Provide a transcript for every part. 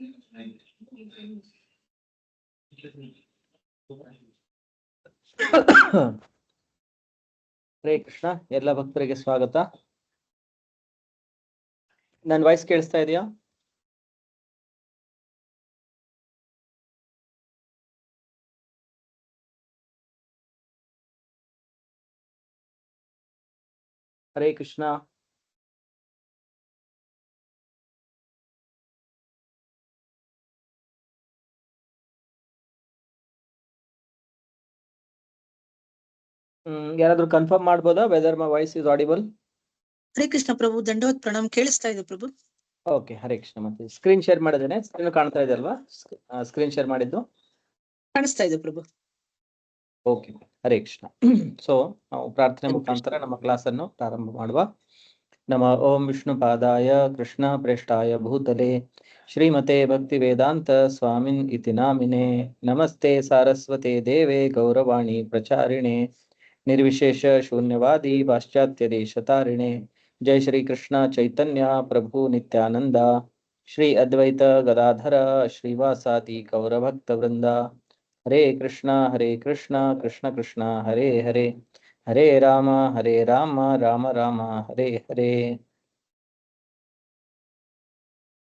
ಹರೇ ಕೃಷ್ಣ. ಎಲ್ಲ ಭಕ್ತರಿಗೆ ಸ್ವಾಗತ. ನನ್ನ ವಾಯ್ಸ್ ಕೇಳಿಸ್ತಾ ಇದೆಯಾ? ಹರೇ ಕೃಷ್ಣ. ಯಾರಾದ್ರೂ ಕನ್ಫರ್ಮ್ ಮಾಡ್ಬೋದಾ whether my voice is audible? Hare Krishna ಪ್ರಭು, ದಂಡವತ್ ಪ್ರಣಾಮ್. ಕೇಳಿಸ್ತಾ ಇದೆ ಪ್ರಭು. ಓಕೆ, ಹರೇ ಕೃಷ್ಣ. ಮತ್ತೆ ಸ್ಕ್ರೀನ್ ಶೇರ್ ಮಾಡಿದ್ದೇನೆ, ಸ್ಕ್ರೀನ್ ಕಾಣ್ತಾ ಇದೆ ಅಲ್ವಾ? ಸ್ಕ್ರೀನ್ ಶೇರ್ ಮಾಡಿದ್ದು ಕಾಣಿಸ್ತಾ ಇದೆ ಪ್ರಭು. ಓಕೆ, ಹರೇ ಕೃಷ್ಣ. ಸೊ ನಾವು ಪ್ರಾರ್ಥನೆ ಮುಖಾಂತರ ನಮ್ಮ ಕ್ಲಾಸ್ ಅನ್ನು ಪ್ರಾರಂಭ ಮಾಡುವ. ನಮ ಓಂ ವಿಷ್ಣು ಪಾದಾಯ ಕೃಷ್ಣ ಪ್ರೇಷ್ಠಾಯ ಭೂತಲೆ ಶ್ರೀಮತೆ ಭಕ್ತಿ ವೇದಾಂತ ಸ್ವಾಮಿನ್ ಇತಿ ನಾಮಿನೆ. ನಮಸ್ತೆ ಸಾರಸ್ವತೆ ದೇವೆ ಗೌರವಾಣಿ ಪ್ರಚಾರಿಣೆ ನಿರ್ವಿಶೇಷ ಶೂನ್ಯವಾದಿ ಪಾಶ್ಚಾತ್ಯ ದೇಶತಾರಿಣೆ. ಜೈ ಶ್ರೀ ಕೃಷ್ಣ ಚೈತನ್ಯ ಪ್ರಭು ನಿತ್ಯಾನಂದ ಶ್ರೀ ಅದ್ವೈತ ಗದಾಧರ ಶ್ರೀವಾಸಾದಿ ಗೌರಭಕ್ತ ವೃಂದ. ಹರೇ ಕೃಷ್ಣ ಕೃಷ್ಣ ಕೃಷ್ಣ ಹರೇ ಹರೇ, ಹರೇ ರಾಮ ರಾಮ ರಾಮ ಹರೇ ಹರೇ.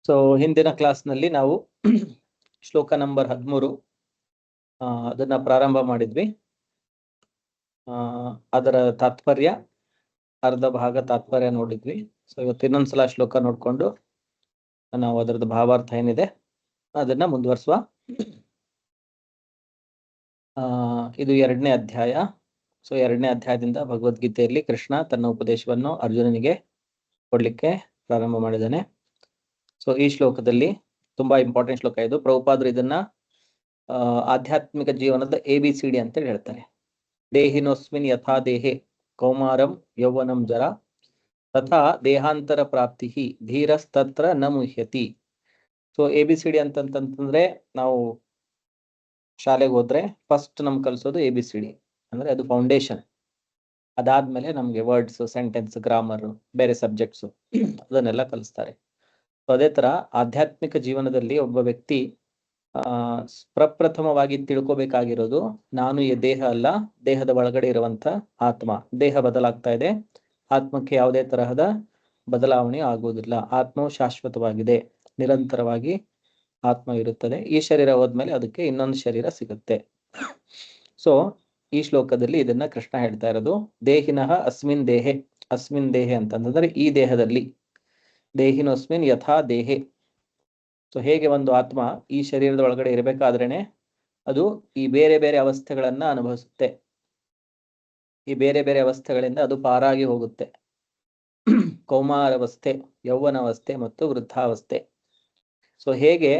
ಸೊ ಹಿಂದಿನ ಕ್ಲಾಸ್ನಲ್ಲಿ ನಾವು ಶ್ಲೋಕ ನಂಬರ್ 13 ಅದನ್ನ ಪ್ರಾರಂಭ ಮಾಡಿದ್ವಿ. ಅದರ ತಾತ್ಪರ್ಯ, ಅರ್ಧ ಭಾಗ ತಾತ್ಪರ್ಯ ನೋಡಿದ್ವಿ. ಸೊ ಇವತ್ತು ಇನ್ನೊಂದ್ಸಲ ಶ್ಲೋಕ ನೋಡ್ಕೊಂಡು ನಾವು ಅದರದ್ದು ಭಾವಾರ್ಥ ಏನಿದೆ ಅದನ್ನ ಮುಂದುವರಿಸುವ. ಇದು 2ನೇ ಅಧ್ಯಾಯ. ಸೊ 2ನೇ ಅಧ್ಯಾಯದಿಂದ ಭಗವದ್ಗೀತೆಯಲ್ಲಿ ಕೃಷ್ಣ ತನ್ನ ಉಪದೇಶವನ್ನು ಅರ್ಜುನನಿಗೆ ಕೊಡ್ಲಿಕ್ಕೆ ಪ್ರಾರಂಭ ಮಾಡಿದ್ದಾನೆ. ಸೊ ಈ ಶ್ಲೋಕದಲ್ಲಿ ತುಂಬಾ ಇಂಪಾರ್ಟೆಂಟ್ ಶ್ಲೋಕ ಇದು. ಪ್ರಭುಪಾದರು ಇದನ್ನ ಆಧ್ಯಾತ್ಮಿಕ ಜೀವನದ ABCD ಅಂತೇಳಿ ಹೇಳ್ತಾರೆ. ದೇಹಿನೋಸ್ಮಿನ್ ಯಥಾ ದೇಹೆ ಕೌಮಾರಂ ಯೌವನಂ ಜರ ತಥಾ ದೇಹಾಂತರ ಪ್ರಾಪ್ತಿ ಧೀರಸ್ತತ್ರ ನ ಮುಹ್ಯತಿ. ಸೊ ABCD ಅಂತಂತಂದ್ರೆ ನಾವು ಶಾಲೆಗೆ ಹೋದ್ರೆ ಫಸ್ಟ್ ನಮ್ಗೆ ಕಲಿಸೋದು ABCD, ಅಂದ್ರೆ ಅದು ಫೌಂಡೇಶನ್. ಅದಾದ್ಮೇಲೆ ನಮ್ಗೆ ವರ್ಡ್ಸ್, ಸೆಂಟೆನ್ಸ್, ಗ್ರಾಮರ್, ಬೇರೆ ಸಬ್ಜೆಕ್ಟ್ಸ್ ಅದನ್ನೆಲ್ಲ ಕಲಿಸ್ತಾರೆ. ಸೊ ಅದೇ ತರ ಆಧ್ಯಾತ್ಮಿಕ ಜೀವನದಲ್ಲಿ ಒಬ್ಬ ವ್ಯಕ್ತಿ ಪ್ರಪ್ರಥಮವಾಗಿ ತಿಳ್ಕೊಬೇಕಾಗಿರೋದು, ನಾನು ಈ ದೇಹ ಅಲ್ಲ, ದೇಹದ ಒಳಗಡೆ ಇರುವಂತ ಆತ್ಮ. ದೇಹ ಬದಲಾಗ್ತಾ ಇದೆ, ಆತ್ಮಕ್ಕೆ ಯಾವುದೇ ತರಹದ ಬದಲಾವಣೆ ಆಗುವುದಿಲ್ಲ. ಆತ್ಮವು ಶಾಶ್ವತವಾಗಿದೆ, ನಿರಂತರವಾಗಿ ಆತ್ಮ ಇರುತ್ತದೆ. ಈ ಶರೀರ ಹೋದ್ಮೇಲೆ ಅದಕ್ಕೆ ಇನ್ನೊಂದು ಶರೀರ ಸಿಗುತ್ತೆ. ಸೊ ಈ ಶ್ಲೋಕದಲ್ಲಿ ಇದನ್ನ ಕೃಷ್ಣ ಹೇಳ್ತಾ ಇರೋದು, ದೇಹಿನಃ ಅಸ್ಮಿನ್ ದೇಹೆ. ಅಸ್ಮಿನ್ ದೇಹೆ ಅಂತಂದ್ರೆ ಈ ದೇಹದಲ್ಲಿ, ದೇಹಿನೋಸ್ಮಿನ್ ಯಥಾ ದೇಹೆ. ಸೊ ಹೇಗೆ ಒಂದು ಆತ್ಮ ಈ ಶರೀರದ ಒಳಗಡೆ ಇರಬೇಕಾದ್ರೇನೆ ಅದು ಈ ಬೇರೆ ಬೇರೆ ಅವಸ್ಥೆಗಳನ್ನ ಅನುಭವಿಸುತ್ತೆ, ಈ ಬೇರೆ ಬೇರೆ ಅವಸ್ಥೆಗಳಿಂದ ಅದು ಪಾರಾಗಿ ಹೋಗುತ್ತೆ. ಕೌಮಾರವಸ್ಥೆ, ಯೌವನಾವಸ್ಥೆ ಮತ್ತು ವೃದ್ಧಾವಸ್ಥೆ. ಸೊ ಹೇಗೆ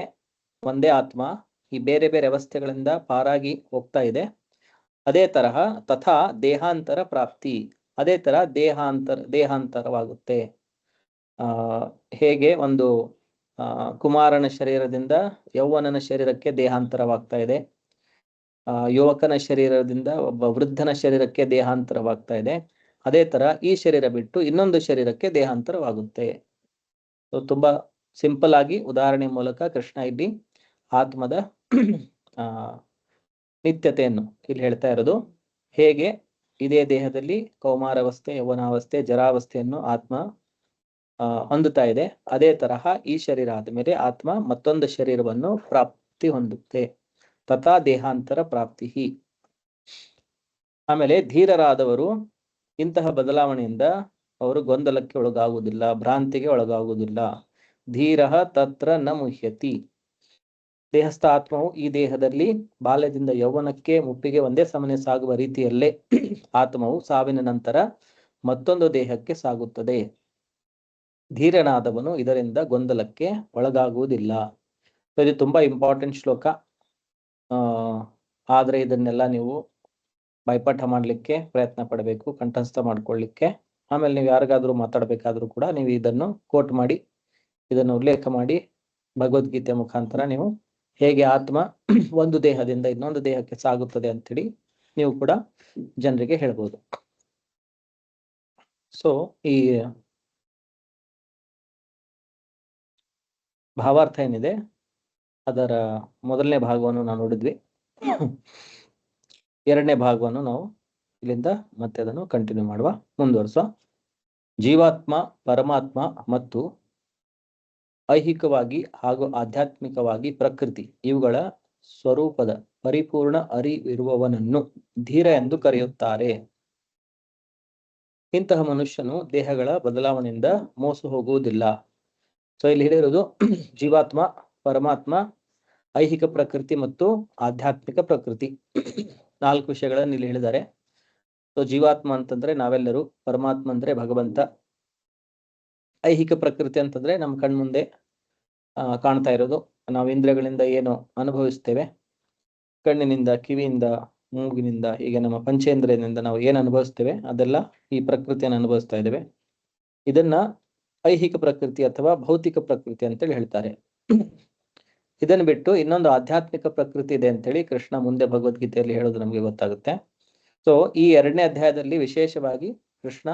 ಒಂದೇ ಆತ್ಮ ಈ ಬೇರೆ ಬೇರೆ ಅವಸ್ಥೆಗಳಿಂದ ಪಾರಾಗಿ ಹೋಗ್ತಾ ಇದೆ, ಅದೇ ತರಹ ತಥಾ ದೇಹಾಂತರ ಪ್ರಾಪ್ತಿ, ಅದೇ ತರ ದೇಹಾಂತರವಾಗುತ್ತೆ. ಹೇಗೆ ಒಂದು ಕುಮಾರನ ಶರೀರದಿಂದ ಯೌವನನ ಶರೀರಕ್ಕೆ ದೇಹಾಂತರವಾಗ್ತಾ ಇದೆ, ಯುವಕನ ಶರೀರದಿಂದ ಒಬ್ಬ ವೃದ್ಧನ ಶರೀರಕ್ಕೆ ದೇಹಾಂತರವಾಗ್ತಾ ಇದೆ, ಅದೇ ತರ ಈ ಶರೀರ ಬಿಟ್ಟು ಇನ್ನೊಂದು ಶರೀರಕ್ಕೆ ದೇಹಾಂತರವಾಗುತ್ತೆ. ಸೊ ತುಂಬಾ ಸಿಂಪಲ್ ಆಗಿ ಉದಾಹರಣೆ ಮೂಲಕ ಕೃಷ್ಣ ಇಲ್ಲಿ ಆತ್ಮದ ನಿತ್ಯತೆಯನ್ನು ಇಲ್ಲಿ ಹೇಳ್ತಾ ಇರೋದು. ಹೇಗೆ ಇದೇ ದೇಹದಲ್ಲಿ ಕೌಮಾರಾವಸ್ಥೆ, ಯೌವನಾವಸ್ಥೆ, ಜರಾವಸ್ಥೆಯನ್ನು ಆತ್ಮ ಹೊಂದುತ್ತಾ ಇದೆ, ಅದೇ ತರಹ ಈ ಶರೀರ ಆದ್ಮೇಲೆ ಆತ್ಮ ಮತ್ತೊಂದು ಶರೀರವನ್ನು ಪ್ರಾಪ್ತಿ ಹೊಂದುತ್ತೆ. ತಥಾ ದೇಹಾಂತರ ಪ್ರಾಪ್ತಿ. ಆಮೇಲೆ ಧೀರರಾದವರು ಇಂತಹ ಬದಲಾವಣೆಯಿಂದ ಅವರು ಗೊಂದಲಕ್ಕೆ ಒಳಗಾಗುವುದಿಲ್ಲ, ಭ್ರಾಂತಿಗೆ ಒಳಗಾಗುವುದಿಲ್ಲ. ಧೀರಃ ತತ್ರ ನ ಮುಹ್ಯತಿ. ದೇಹಸ್ಥ ಆತ್ಮವು ಈ ದೇಹದಲ್ಲಿ ಬಾಲ್ಯದಿಂದ ಯೌವನಕ್ಕೆ ಮುಪ್ಪಿಗೆ ಒಂದೇ ಸಮನೆ ಸಾಗುವ ರೀತಿಯಲ್ಲೇ ಆತ್ಮವು ಸಾವಿನ ನಂತರ ಮತ್ತೊಂದು ದೇಹಕ್ಕೆ ಸಾಗುತ್ತದೆ. ಧೀರನಾದವನು ಇದರಿಂದ ಗೊಂದಲಕ್ಕೆ ಒಳಗಾಗುವುದಿಲ್ಲ. ಇದು ತುಂಬಾ ಇಂಪಾರ್ಟೆಂಟ್ ಶ್ಲೋಕ. ಆದ್ರೆ ಇದನ್ನೆಲ್ಲ ನೀವು ಬೈಪಾಠ ಮಾಡ್ಲಿಕ್ಕೆ ಪ್ರಯತ್ನ ಪಡಬೇಕು, ಕಂಠಸ್ಥ ಮಾಡ್ಕೊಳ್ಳಿಕ್ಕೆ. ಆಮೇಲೆ ನೀವು ಯಾರಿಗಾದ್ರೂ ಮಾತಾಡ್ಬೇಕಾದ್ರೂ ಕೂಡ ನೀವು ಇದನ್ನು ಕೋಟ್ ಮಾಡಿ, ಇದನ್ನು ಉಲ್ಲೇಖ ಮಾಡಿ, ಭಗವದ್ಗೀತೆ ಮುಖಾಂತರ ನೀವು ಹೇಗೆ ಆತ್ಮ ಒಂದು ದೇಹದಿಂದ ಇನ್ನೊಂದು ದೇಹಕ್ಕೆ ಸಾಗುತ್ತದೆ ಅಂತೇಳಿ ನೀವು ಕೂಡ ಜನರಿಗೆ ಹೇಳ್ಬೋದು. ಸೊ ಈ ಭಾವಾರ್ಥ ಏನಿದೆ ಅದರ ಮೊದಲನೇ ಭಾಗವನ್ನು ನಾವು ನೋಡಿದ್ವಿ. ಎರಡನೇ ಭಾಗವನ್ನು ನಾವು ಇಲ್ಲಿಂದ ಮತ್ತೆ ಅದನ್ನು ಕಂಟಿನ್ಯೂ ಮಾಡುವ, ಮುಂದುವರಿಸುವ. ಜೀವಾತ್ಮ, ಪರಮಾತ್ಮ ಮತ್ತು ಐಹಿಕವಾಗಿ ಹಾಗೂ ಆಧ್ಯಾತ್ಮಿಕವಾಗಿ ಪ್ರಕೃತಿ ಇವುಗಳ ಸ್ವರೂಪದ ಪರಿಪೂರ್ಣ ಅರಿವಿರುವವನನ್ನು ಧೀರ ಎಂದು ಕರೆಯುತ್ತಾರೆ. ಇಂತಹ ಮನುಷ್ಯನು ದೇಹಗಳ ಬದಲಾವಣೆಯಿಂದ ಮೋಸ ಹೋಗುವುದಿಲ್ಲ. ಸೊ ಇಲ್ಲಿ ಹೇಳಿರೋದು ಜೀವಾತ್ಮ, ಪರಮಾತ್ಮ, ಐಹಿಕ ಪ್ರಕೃತಿ ಮತ್ತು ಆಧ್ಯಾತ್ಮಿಕ ಪ್ರಕೃತಿ, 4 ವಿಷಯಗಳನ್ನು ಇಲ್ಲಿ ಹೇಳಿದ್ದಾರೆ. ಸೊ ಜೀವಾತ್ಮ ಅಂತಂದ್ರೆ ನಾವೆಲ್ಲರೂ, ಪರಮಾತ್ಮ ಅಂದ್ರೆ ಭಗವಂತ, ಐಹಿಕ ಪ್ರಕೃತಿ ಅಂತಂದ್ರೆ ನಮ್ಮ ಕಣ್ಮುಂದೆ ಕಾಣ್ತಾ ಇರೋದು, ನಾವು ಇಂದ್ರಿಯಗಳಿಂದ ಏನು ಅನುಭವಿಸ್ತೇವೆ, ಕಣ್ಣಿನಿಂದ, ಕಿವಿಯಿಂದ, ಮೂಗಿನಿಂದ, ಹೀಗೆ ನಮ್ಮ ಪಂಚೇಂದ್ರಿಯದಿಂದ ನಾವು ಏನು ಅನುಭವಿಸ್ತೇವೆ ಅದೆಲ್ಲ ಈ ಪ್ರಕೃತಿಯನ್ನು ಅನುಭವಿಸ್ತಾ ಇದ್ದೇವೆ. ಇದನ್ನ ಐಹಿಕ ಪ್ರಕೃತಿ ಅಥವಾ ಭೌತಿಕ ಪ್ರಕೃತಿ ಅಂತೇಳಿ ಹೇಳ್ತಾರೆ. ಇದನ್ನು ಬಿಟ್ಟು ಇನ್ನೊಂದು ಆಧ್ಯಾತ್ಮಿಕ ಪ್ರಕೃತಿ ಇದೆ ಅಂತೇಳಿ ಕೃಷ್ಣ ಮುಂದೆ ಭಗವದ್ಗೀತೆಯಲ್ಲಿ ಹೇಳೋದು ನಮಗೆ ಗೊತ್ತಾಗುತ್ತೆ. ಸೊ ಈ 2ನೇ ಅಧ್ಯಾಯದಲ್ಲಿ ವಿಶೇಷವಾಗಿ ಕೃಷ್ಣ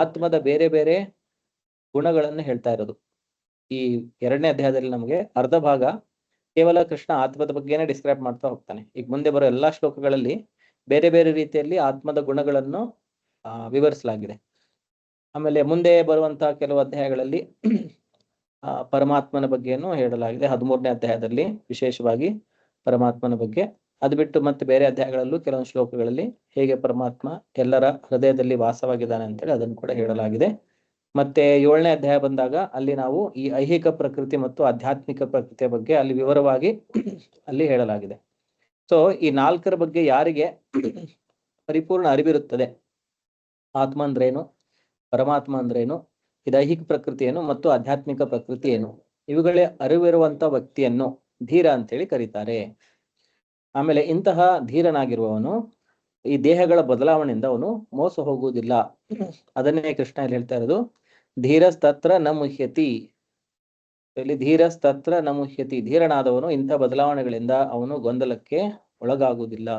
ಆತ್ಮದ ಬೇರೆ ಬೇರೆ ಗುಣಗಳನ್ನು ಹೇಳ್ತಾ ಇರೋದು. ಈ 2ನೇ ಅಧ್ಯಾಯದಲ್ಲಿ ನಮಗೆ ಅರ್ಧ ಭಾಗ ಕೇವಲ ಕೃಷ್ಣ ಆತ್ಮದ ಬಗ್ಗೆನೇ ಡಿಸ್ಕ್ರೈಬ್ ಮಾಡ್ತಾ ಹೋಗ್ತಾನೆ. ಈಗ ಮುಂದೆ ಬರೋ ಎಲ್ಲಾ ಶ್ಲೋಕಗಳಲ್ಲಿ ಬೇರೆ ಬೇರೆ ರೀತಿಯಲ್ಲಿ ಆತ್ಮದ ಗುಣಗಳನ್ನು ವಿವರಿಸಲಾಗಿದೆ. ಆಮೇಲೆ ಮುಂದೆ ಬರುವಂತಹ ಕೆಲವು ಅಧ್ಯಾಯಗಳಲ್ಲಿ ಪರಮಾತ್ಮನ ಬಗ್ಗೆಯನ್ನು ಹೇಳಲಾಗಿದೆ. 13ನೇ ಅಧ್ಯಾಯದಲ್ಲಿ ವಿಶೇಷವಾಗಿ ಪರಮಾತ್ಮನ ಬಗ್ಗೆ. ಅದು ಬಿಟ್ಟು ಮತ್ತೆ ಬೇರೆ ಅಧ್ಯಾಯಗಳಲ್ಲೂ ಕೆಲವೊಂದು ಶ್ಲೋಕಗಳಲ್ಲಿ ಹೇಗೆ ಪರಮಾತ್ಮ ಎಲ್ಲರ ಹೃದಯದಲ್ಲಿ ವಾಸವಾಗಿದ್ದಾನೆ ಅಂತೇಳಿ ಅದನ್ನು ಕೂಡ ಹೇಳಲಾಗಿದೆ. ಮತ್ತೆ 7ನೇ ಅಧ್ಯಾಯ ಬಂದಾಗ ಅಲ್ಲಿ ನಾವು ಈ ಐಹಿಕ ಪ್ರಕೃತಿ ಮತ್ತು ಆಧ್ಯಾತ್ಮಿಕ ಪ್ರಕೃತಿಯ ಬಗ್ಗೆ ಅಲ್ಲಿ ವಿವರವಾಗಿ ಅಲ್ಲಿ ಹೇಳಲಾಗಿದೆ. ಸೊ ಈ 4ರ ಬಗ್ಗೆ ಯಾರಿಗೆ ಪರಿಪೂರ್ಣ ಅರಿವಿರುತ್ತದೆ, ಆತ್ಮ ಅಂದ್ರೇನು, ಪರಮಾತ್ಮ ಅಂದ್ರೇನು, ಇದು ಐಹಿಕ ಪ್ರಕೃತಿ ಏನು ಮತ್ತು ಆಧ್ಯಾತ್ಮಿಕ ಪ್ರಕೃತಿ ಏನು, ಇವುಗಳೇ ಅರಿವಿರುವಂತ ವ್ಯಕ್ತಿಯನ್ನು ಧೀರ ಅಂತೇಳಿ ಕರೀತಾರೆ. ಆಮೇಲೆ ಇಂತಹ ಧೀರನಾಗಿರುವವನು ಈ ದೇಹಗಳ ಬದಲಾವಣೆಯಿಂದ ಅವನು ಮೋಸ ಹೋಗುವುದಿಲ್ಲ. ಅದನ್ನೇ ಕೃಷ್ಣ ಇಲ್ಲಿ ಹೇಳ್ತಾ ಇರೋದು, ಧೀರಸ್ತತ್ರ ನ ಮುಹ್ಯತಿ. ಇಲ್ಲಿ ಧೀರಸ್ತತ್ರ ನ ಮುಹ್ಯತಿ, ಧೀರನಾದವನು ಇಂಥ ಬದಲಾವಣೆಗಳಿಂದ ಅವನು ಗೊಂದಲಕ್ಕೆ ಒಳಗಾಗುವುದಿಲ್ಲ.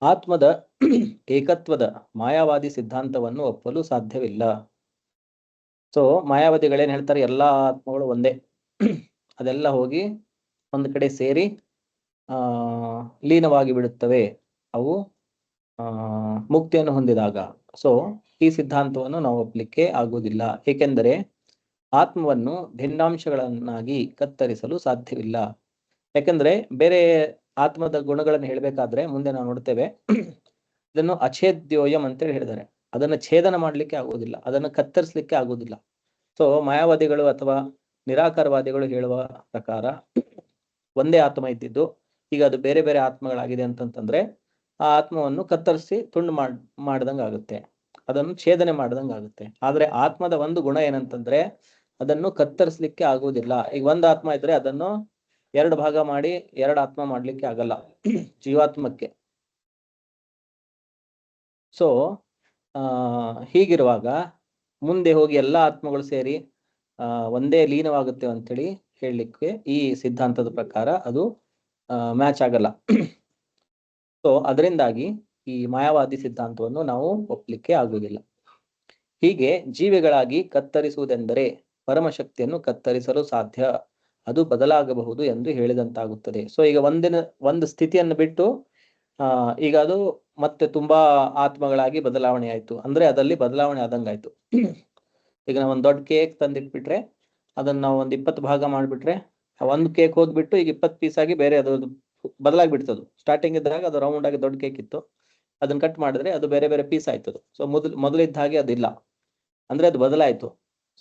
ಆತ್ಮದ ಏಕತ್ವದ ಮಾಯಾವಾದಿ ಸಿದ್ಧಾಂತವನ್ನು ಒಪ್ಪಲು ಸಾಧ್ಯವಿಲ್ಲ. ಸೊ ಮಾಯಾವಾದಿಗಳೇನ್ ಹೇಳ್ತಾರೆ, ಎಲ್ಲಾ ಆತ್ಮಗಳು ಒಂದೇ, ಅದೆಲ್ಲ ಹೋಗಿ ಒಂದು ಕಡೆ ಸೇರಿ ಲೀನವಾಗಿ ಬಿಡುತ್ತವೆ ಅವು ಮುಕ್ತಿಯನ್ನು ಹೊಂದಿದಾಗ. ಸೊ ಈ ಸಿದ್ಧಾಂತವನ್ನು ನಾವು ಒಪ್ಪಲಿಕ್ಕೆ ಆಗುವುದಿಲ್ಲ, ಏಕೆಂದರೆ ಆತ್ಮವನ್ನು ಭಿನ್ನಾಂಶಗಳನ್ನಾಗಿ ಕತ್ತರಿಸಲು ಸಾಧ್ಯವಿಲ್ಲ. ಯಾಕಂದ್ರೆ ಬೇರೆ ಆತ್ಮದ ಗುಣಗಳನ್ನು ಹೇಳ್ಬೇಕಾದ್ರೆ ಮುಂದೆ ನಾವು ನೋಡ್ತೇವೆ, ಇದನ್ನು ಅಛೇದ್ಯೋಯಂ ಅಂತೇಳಿ ಹೇಳಿದ್ದಾರೆ. ಅದನ್ನು ಛೇದನ ಮಾಡ್ಲಿಕ್ಕೆ ಆಗುವುದಿಲ್ಲ, ಅದನ್ನು ಕತ್ತರಿಸಲಿಕ್ಕೆ ಆಗುವುದಿಲ್ಲ. ಸೊ ಮಾಯಾವಾದಿಗಳು ಅಥವಾ ನಿರಾಕಾರವಾದಿಗಳು ಹೇಳುವ ಪ್ರಕಾರ ಒಂದೇ ಆತ್ಮ ಇದ್ದಿದ್ದು ಈಗ ಅದು ಬೇರೆ ಬೇರೆ ಆತ್ಮಗಳಾಗಿದೆ ಅಂತಂತಂದ್ರೆ ಆ ಆತ್ಮವನ್ನು ಕತ್ತರಿಸಿ ತುಂಡು ಮಾಡ್ದಂಗೆ ಆಗುತ್ತೆ, ಅದನ್ನು ಛೇದನೆ ಮಾಡ್ದಂಗೆ ಆಗುತ್ತೆ. ಆದ್ರೆ ಆತ್ಮದ ಒಂದು ಗುಣ ಏನಂತಂದ್ರೆ ಅದನ್ನು ಕತ್ತರಿಸಲಿಕ್ಕೆ ಆಗುವುದಿಲ್ಲ. ಈಗ ಒಂದು ಆತ್ಮ ಇದ್ರೆ ಅದನ್ನು 2 ಭಾಗ ಮಾಡಿ 2 ಆತ್ಮ ಮಾಡ್ಲಿಕ್ಕೆ ಆಗಲ್ಲ ಜೀವಾತ್ಮಕ್ಕೆ. ಸೊ ಹೀಗಿರುವಾಗ ಮುಂದೆ ಹೋಗಿ ಎಲ್ಲ ಆತ್ಮಗಳು ಸೇರಿ ಒಂದೇ ಲೀನವಾಗುತ್ತೆ ಅಂತೇಳಿ ಹೇಳಲಿಕ್ಕೆ ಈ ಸಿದ್ಧಾಂತದ ಪ್ರಕಾರ ಅದು ಮ್ಯಾಚ್ ಆಗಲ್ಲ. ಸೊ ಅದರಿಂದಾಗಿ ಈ ಮಾಯಾವಾದಿ ಸಿದ್ಧಾಂತವನ್ನು ನಾವು ಒಪ್ಪಲಿಕ್ಕೆ ಆಗುವುದಿಲ್ಲ. ಹೀಗೆ ಜೀವಿಗಳಾಗಿ ಕತ್ತರಿಸುವುದೆಂದರೆ ಪರಮಶಕ್ತಿಯನ್ನು ಕತ್ತರಿಸಲು ಸಾಧ್ಯ, ಅದು ಬದಲಾಗಬಹುದು ಎಂದು ಹೇಳಿದಂತಾಗುತ್ತದೆ. ಸೊ ಈಗ ಒಂದು ಸ್ಥಿತಿಯನ್ನು ಬಿಟ್ಟು ಈಗ ಅದು ಮತ್ತೆ ತುಂಬಾ ಆತ್ಮಗಳಾಗಿ ಬದಲಾವಣೆ ಆಯ್ತು ಅಂದ್ರೆ ಅದಲ್ಲಿ ಬದಲಾವಣೆ ಆದಂಗಾಯ್ತು. ಈಗ ನಾವು ಒಂದು ದೊಡ್ಡ ಕೇಕ್ ತಂದಿಟ್ಬಿಟ್ರೆ ಅದನ್ನ ನಾವು ಒಂದು 20 ಭಾಗ ಮಾಡ್ಬಿಟ್ರೆ ಒಂದು ಕೇಕ್ ಹೋಗ್ಬಿಟ್ಟು ಈಗ 20 ಪೀಸ್ ಆಗಿ ಬೇರೆ ಅದು ಬದಲಾಗ್ಬಿಡ್ತದು. ಸ್ಟಾರ್ಟಿಂಗ್ ಇದ್ದಾಗ ಅದು ರೌಂಡ್ ಆಗಿ ದೊಡ್ಡ ಕೇಕ್ ಇತ್ತು, ಅದನ್ನ ಕಟ್ ಮಾಡಿದ್ರೆ ಅದು ಬೇರೆ ಬೇರೆ ಪೀಸ್ ಆಯ್ತದು. ಸೊ ಮೊದಲಿದ್ದ ಹಾಗೆ ಅದಿಲ್ಲ, ಅಂದ್ರೆ ಅದು ಬದಲಾಯ್ತು.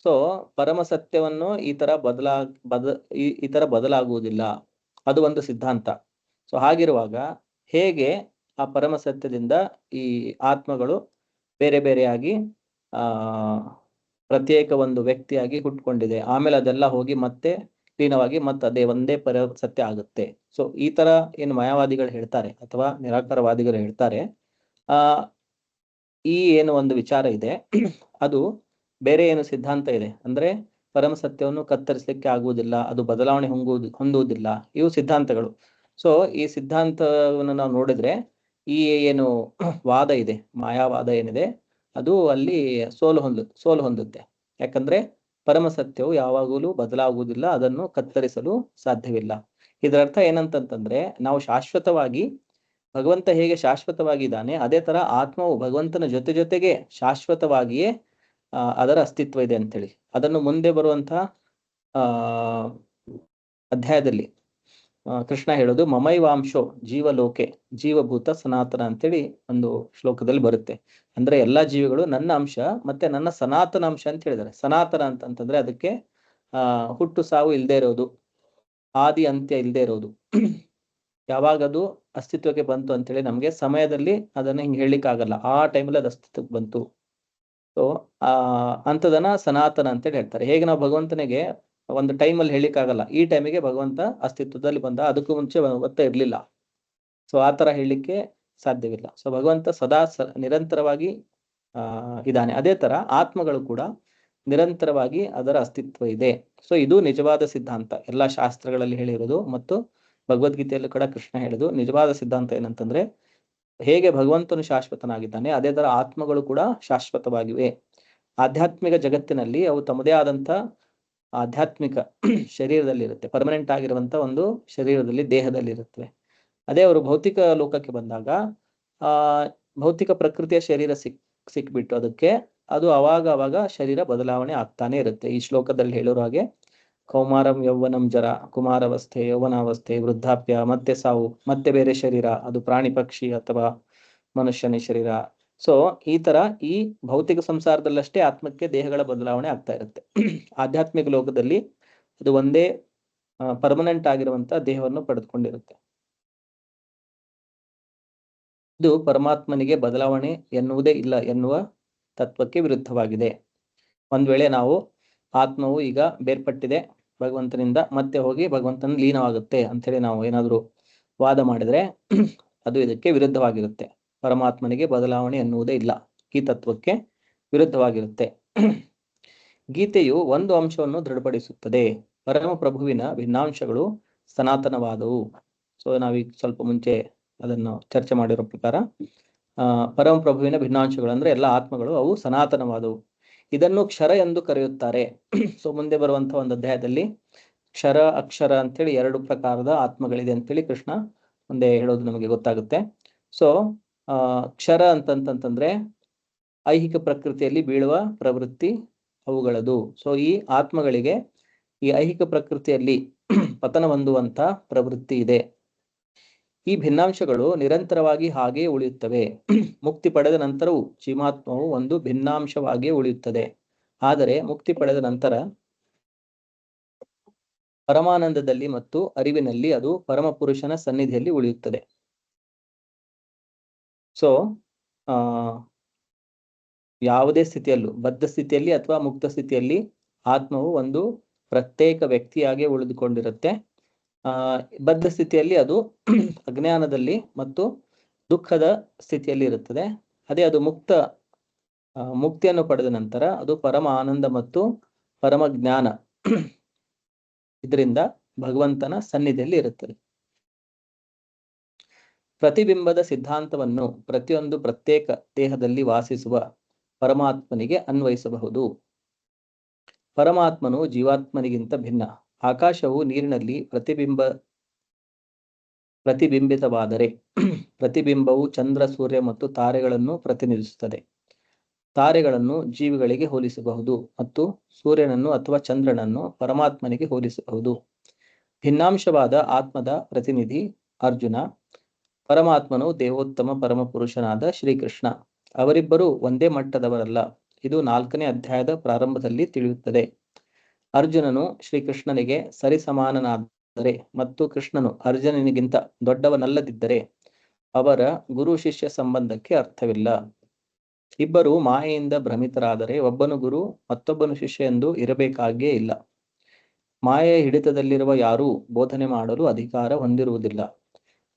ಸೊ ಪರಮ ಸತ್ಯವನ್ನು ಈ ತರ ಬದಲಾಗುವುದಿಲ್ಲ, ಅದು ಒಂದು ಸಿದ್ಧಾಂತ. ಸೊ ಹಾಗಿರುವಾಗ ಹೇಗೆ ಆ ಪರಮ ಸತ್ಯದಿಂದ ಈ ಆತ್ಮಗಳು ಬೇರೆ ಬೇರೆಯಾಗಿ ಪ್ರತ್ಯೇಕ ಒಂದು ವ್ಯಕ್ತಿಯಾಗಿ ಹುಟ್ಕೊಂಡಿದೆ, ಆಮೇಲೆ ಅದೆಲ್ಲ ಹೋಗಿ ಮತ್ತೆ ಲೀನವಾಗಿ ಮತ್ತೆ ಅದೇ ಒಂದೇ ಪರಮ ಸತ್ಯ ಆಗುತ್ತೆ. ಸೊ ಈ ತರ ಏನು ಮಾಯಾವಾದಿಗಳು ಹೇಳ್ತಾರೆ ಅಥವಾ ನಿರಾಕಾರವಾದಿಗಳು ಹೇಳ್ತಾರೆ, ಈ ಏನು ಒಂದು ವಿಚಾರ ಇದೆ ಅದು ಬೇರೆ ಏನು ಸಿದ್ಧಾಂತ ಇದೆ ಅಂದ್ರೆ ಪರಮ ಸತ್ಯವನ್ನು ಕತ್ತರಿಸಲಿಕ್ಕೆ ಆಗುವುದಿಲ್ಲ, ಅದು ಬದಲಾವಣೆ ಹೊಂದುವುದಿಲ್ಲ, ಇವು ಸಿದ್ಧಾಂತಗಳು. ಸೊ ಈ ಸಿದ್ಧಾಂತವನ್ನು ನಾವು ನೋಡಿದ್ರೆ ಈ ಏನು ವಾದ ಇದೆ, ಮಾಯಾವಾದ ಏನಿದೆ, ಅದು ಅಲ್ಲಿ ಸೋಲು ಹೊಂದುತ್ತೆ. ಯಾಕಂದ್ರೆ ಪರಮ ಸತ್ಯವು ಯಾವಾಗಲೂ ಬದಲಾಗುವುದಿಲ್ಲ, ಅದನ್ನು ಕತ್ತರಿಸಲು ಸಾಧ್ಯವಿಲ್ಲ. ಇದರ ಅರ್ಥ ಏನಂತಂತಂದ್ರೆ, ನಾವು ಶಾಶ್ವತವಾಗಿ ಭಗವಂತ ಹೇಗೆ ಶಾಶ್ವತವಾಗಿದ್ದಾನೆ, ಅದೇ ತರ ಆತ್ಮವು ಭಗವಂತನ ಜೊತೆಗೆ ಶಾಶ್ವತವಾಗಿಯೇ ಅದರ ಅಸ್ತಿತ್ವ ಇದೆ ಅಂತೇಳಿ ಅದನ್ನು ಮುಂದೆ ಬರುವಂತಹ ಅಧ್ಯಾಯದಲ್ಲಿ ಕೃಷ್ಣ ಹೇಳೋದು ಮಮೈವಾಂಶೋ ಜೀವಲೋಕೆ ಜೀವಭೂತ ಸನಾತನ ಅಂತೇಳಿ ಒಂದು ಶ್ಲೋಕದಲ್ಲಿ ಬರುತ್ತೆ. ಅಂದ್ರೆ ಎಲ್ಲಾ ಜೀವಿಗಳು ನನ್ನ ಅಂಶ ಮತ್ತೆ ನನ್ನ ಸನಾತನ ಅಂಶ ಅಂತ ಹೇಳಿದ್ದಾರೆ. ಸನಾತನ ಅಂತಂತಂದ್ರೆ ಅದಕ್ಕೆ ಹುಟ್ಟು ಸಾವು ಇಲ್ಲದೆ ಇರೋದು, ಆದಿ ಅಂತ್ಯ ಇಲ್ಲದೆ ಇರೋದು. ಯಾವಾಗದು ಅಸ್ತಿತ್ವಕ್ಕೆ ಬಂತು ಅಂತೇಳಿ ನಮ್ಗೆ ಸಮಯದಲ್ಲಿ ಅದನ್ನ ಹಿಂಗೆ ಹೇಳಲಿಕ್ಕೆ ಆಗಲ್ಲ, ಆ ಟೈಮಲ್ಲಿ ಅದು ಅಸ್ತಿತ್ವಕ್ಕೆ ಬಂತು. ಸೊ ಅಂಥದನ್ನ ಸನಾತನ ಅಂತೇಳಿ ಹೇಳ್ತಾರೆ. ಹೇಗೆ ನಾವು ಭಗವಂತನಿಗೆ ಒಂದು ಟೈಮಲ್ಲಿ ಹೇಳಿಕ್ಕಾಗಲ್ಲ, ಈ ಟೈಮಿಗೆ ಭಗವಂತ ಅಸ್ತಿತ್ವದಲ್ಲಿ ಬಂದ, ಅದಕ್ಕೂ ಮುಂಚೆ ಭಗವಂತ ಇರ್ಲಿಲ್ಲ. ಸೊ ಆ ತರ ಹೇಳಲಿಕ್ಕೆ ಸಾಧ್ಯವಿಲ್ಲ. ಸೊ ಭಗವಂತ ಸದಾ ನಿರಂತರವಾಗಿ ಇದ್ದಾನೆ. ಅದೇ ತರ ಆತ್ಮಗಳು ಕೂಡ ನಿರಂತರವಾಗಿ ಅದರ ಅಸ್ತಿತ್ವ ಇದೆ. ಸೊ ಇದು ನಿಜವಾದ ಸಿದ್ಧಾಂತ, ಎಲ್ಲಾ ಶಾಸ್ತ್ರಗಳಲ್ಲಿ ಹೇಳಿರೋದು ಮತ್ತು ಭಗವದ್ಗೀತೆಯಲ್ಲೂ ಕೂಡ ಕೃಷ್ಣ ಹೇಳುದು ನಿಜವಾದ ಸಿದ್ಧಾಂತ ಏನಂತಂದ್ರೆ, ಹೇಗೆ ಭಗವಂತನು ಶಾಶ್ವತನಾಗಿದ್ದಾನೆ ಅದೇ ತರ ಆತ್ಮಗಳು ಕೂಡ ಶಾಶ್ವತವಾಗಿವೆ. ಆಧ್ಯಾತ್ಮಿಕ ಜಗತ್ತಿನಲ್ಲಿ ಅವು ತಮ್ಮದೇ ಆದಂತ ಆಧ್ಯಾತ್ಮಿಕ ಶರೀರದಲ್ಲಿ ಇರುತ್ತೆ, ಪರ್ಮನೆಂಟ್ ಆಗಿರುವಂತ ಒಂದು ಶರೀರದಲ್ಲಿ, ದೇಹದಲ್ಲಿ ಇರುತ್ತವೆ. ಅದೇ ಅವರು ಭೌತಿಕ ಲೋಕಕ್ಕೆ ಬಂದಾಗ ಭೌತಿಕ ಪ್ರಕೃತಿಯ ಶರೀರ ಸಿಕ್ಬಿಟ್ಟು ಅದಕ್ಕೆ ಅದು ಅವಾಗ ಶರೀರ ಬದಲಾವಣೆ ಆಗ್ತಾನೆ ಇರುತ್ತೆ. ಈ ಶ್ಲೋಕದಲ್ಲಿ ಹೇಳಿರೋ ಹಾಗೆ ಕೌಮಾರಂ ಯೌವನಂ ಜರ, ಕುಮಾರಾವಸ್ಥೆ, ಯೌವನಾವಸ್ಥೆ, ವೃದ್ಧಾಪ್ಯ, ಮತ್ತೆ ಸಾವು, ಮತ್ತೆ ಬೇರೆ ಶರೀರ, ಅದು ಪ್ರಾಣಿ ಪಕ್ಷಿ ಅಥವಾ ಮನುಷ್ಯನ ಶರೀರ. ಸೊ ಈ ತರ ಈ ಭೌತಿಕ ಸಂಸಾರದಲ್ಲಷ್ಟೇ ಆತ್ಮಕ್ಕೆ ದೇಹಗಳ ಬದಲಾವಣೆ ಆಗ್ತಾ ಇರುತ್ತೆ. ಆಧ್ಯಾತ್ಮಿಕ ಲೋಕದಲ್ಲಿ ಅದು ಒಂದೇ ಪರ್ಮನೆಂಟ್ ಆಗಿರುವಂತ ದೇಹವನ್ನು ಪಡೆದುಕೊಂಡಿರುತ್ತೆ. ಇದು ಪರಮಾತ್ಮನಿಗೆ ಬದಲಾವಣೆ ಎನ್ನುವುದೇ ಇಲ್ಲ ಎನ್ನುವ ತತ್ವಕ್ಕೆ ವಿರುದ್ಧವಾಗಿದೆ. ಒಂದ್ ವೇಳೆ ನಾವು ಆತ್ಮವು ಈಗ ಬೇರ್ಪಟ್ಟಿದೆ ಭಗವಂತನಿಂದ, ಮತ್ತೆ ಹೋಗಿ ಭಗವಂತನ ಲೀನವಾಗುತ್ತೆ ಅಂತೇಳಿ ನಾವು ಏನಾದ್ರು ವಾದ ಮಾಡಿದ್ರೆ ಅದು ಇದಕ್ಕೆ ವಿರುದ್ಧವಾಗಿರುತ್ತೆ. ಪರಮಾತ್ಮನಿಗೆ ಬದಲಾವಣೆ ಎನ್ನುವುದೇ ಇಲ್ಲ, ಈ ತತ್ವಕ್ಕೆ ವಿರುದ್ಧವಾಗಿರುತ್ತೆ. ಗೀತೆಯು ಒಂದು ಅಂಶವನ್ನು ದೃಢಪಡಿಸುತ್ತದೆ, ಪರಮ ಪ್ರಭುವಿನ ಭಿನ್ನಾಂಶಗಳು ಸನಾತನವಾದವು. ಸೊ ನಾವೀಗ ಸ್ವಲ್ಪ ಮುಂಚೆ ಅದನ್ನು ಚರ್ಚೆ ಮಾಡಿರೋ ಪ್ರಕಾರ ಪರಮ ಪ್ರಭುವಿನ ಭಿನ್ನಾಂಶಗಳು ಅಂದ್ರೆ ಎಲ್ಲ ಆತ್ಮಗಳು ಅವು ಸನಾತನವಾದವು. ಇದನ್ನು ಕ್ಷರ ಎಂದು ಕರೆಯುತ್ತಾರೆ. ಸೊ ಮುಂದೆ ಬರುವಂತಹ ಒಂದು ಅಧ್ಯಾಯದಲ್ಲಿ ಕ್ಷರ ಅಕ್ಷರ ಅಂತೇಳಿ ಎರಡು ಪ್ರಕಾರದ ಆತ್ಮಗಳಿದೆ ಅಂತೇಳಿ ಕೃಷ್ಣ ಮುಂದೆ ಹೇಳೋದು ನಮಗೆ ಗೊತ್ತಾಗುತ್ತೆ. ಸೊ ಕ್ಷರ ಅಂತಂತಂದ್ರೆ ಐಹಿಕ ಪ್ರಕೃತಿಯಲ್ಲಿ ಬೀಳುವ ಪ್ರವೃತ್ತಿ ಅವುಗಳದು. ಸೊ ಈ ಆತ್ಮಗಳಿಗೆ ಈ ಐಹಿಕ ಪ್ರಕೃತಿಯಲ್ಲಿ ಪತನ ಹೊಂದುವಂತ ಪ್ರವೃತ್ತಿ ಇದೆ. ಈ ಭಿನ್ನಾಂಶಗಳು ನಿರಂತರವಾಗಿ ಹಾಗೆಯೇ ಉಳಿಯುತ್ತವೆ. ಮುಕ್ತಿ ಪಡೆದ ನಂತರವೂ ಜೀವಾತ್ಮವು ಒಂದು ಭಿನ್ನಾಂಶವಾಗಿಯೇ ಉಳಿಯುತ್ತದೆ. ಆದರೆ ಮುಕ್ತಿ ಪಡೆದ ನಂತರ ಪರಮಾನಂದದಲ್ಲಿ ಮತ್ತು ಅರಿವಿನಲ್ಲಿ ಅದು ಪರಮ ಪುರುಷನ ಸನ್ನಿಧಿಯಲ್ಲಿ ಉಳಿಯುತ್ತದೆ. ಸೊ ಯಾವುದೇ ಸ್ಥಿತಿಯಲ್ಲೂ, ಬದ್ಧ ಸ್ಥಿತಿಯಲ್ಲಿ ಅಥವಾ ಮುಕ್ತ ಸ್ಥಿತಿಯಲ್ಲಿ ಆತ್ಮವು ಒಂದು ಪ್ರತ್ಯೇಕ ವ್ಯಕ್ತಿಯಾಗಿ ಉಳಿದುಕೊಂಡಿರುತ್ತೆ. ಬದ್ಧ ಸ್ಥಿತಿಯಲ್ಲಿ ಅದು ಅಜ್ಞಾನದಲ್ಲಿ ಮತ್ತು ದುಃಖದ ಸ್ಥಿತಿಯಲ್ಲಿ ಇರುತ್ತದೆ. ಅದೇ ಅದು ಮುಕ್ತಿಯನ್ನು ಪಡೆದ ನಂತರ ಅದು ಪರಮ ಆನಂದ ಮತ್ತು ಪರಮ ಜ್ಞಾನ ಇದರಿಂದ ಭಗವಂತನ ಸನ್ನಿಧಿಯಲ್ಲಿ ಇರುತ್ತದೆ. ಪ್ರತಿಬಿಂಬದ ಸಿದ್ಧಾಂತವನ್ನು ಪ್ರತಿಯೊಂದು ಪ್ರತ್ಯೇಕ ದೇಹದಲ್ಲಿ ವಾಸಿಸುವ ಪರಮಾತ್ಮನಿಗೆ ಅನ್ವಯಿಸಬಹುದು. ಪರಮಾತ್ಮನು ಜೀವಾತ್ಮನಿಗಿಂತ ಭಿನ್ನ. ಆಕಾಶವು ನೀರಿನಲ್ಲಿ ಪ್ರತಿಬಿಂಬಿತವಾದರೆ ಪ್ರತಿಬಿಂಬವು ಚಂದ್ರ, ಸೂರ್ಯ ಮತ್ತು ತಾರೆಗಳನ್ನು ಪ್ರತಿನಿಧಿಸುತ್ತದೆ. ತಾರೆಗಳನ್ನು ಜೀವಿಗಳಿಗೆ ಹೋಲಿಸಬಹುದು ಮತ್ತು ಸೂರ್ಯನನ್ನು ಅಥವಾ ಚಂದ್ರನನ್ನು ಪರಮಾತ್ಮನಿಗೆ ಹೋಲಿಸಬಹುದು. ಭಿನ್ನಾಂಶವಾದ ಆತ್ಮದ ಪ್ರತಿನಿಧಿ ಅರ್ಜುನ, ಪರಮಾತ್ಮನು ದೇವೋತ್ತಮ ಪರಮಪುರುಷನಾದ ಶ್ರೀಕೃಷ್ಣ. ಅವರಿಬ್ಬರು ಒಂದೇ ಮಟ್ಟದವರಲ್ಲ. ಇದು 4ನೇ ಅಧ್ಯಾಯದ ಪ್ರಾರಂಭದಲ್ಲಿ ತಿಳಿಯುತ್ತದೆ. ಅರ್ಜುನನು ಶ್ರೀಕೃಷ್ಣನಿಗೆ ಸರಿಸಮಾನನಾದರೆ ಮತ್ತು ಕೃಷ್ಣನು ಅರ್ಜುನನಿಗಿಂತ ದೊಡ್ಡವನಲ್ಲದಿದ್ದರೆ ಅವರ ಗುರು ಶಿಷ್ಯ ಸಂಬಂಧಕ್ಕೆ ಅರ್ಥವಿಲ್ಲ. ಇಬ್ಬರು ಮಾಯೆಯಿಂದ ಭ್ರಮಿತರಾದರೆ ಒಬ್ಬನು ಗುರು ಮತ್ತೊಬ್ಬನು ಶಿಷ್ಯ ಎಂದು ಇರಬೇಕಾಗಿಯೇ ಇಲ್ಲ. ಮಾಯೆಯ ಹಿಡಿತದಲ್ಲಿರುವ ಯಾರೂ ಬೋಧನೆ ಮಾಡಲು ಅಧಿಕಾರ ಹೊಂದಿರುವುದಿಲ್ಲ.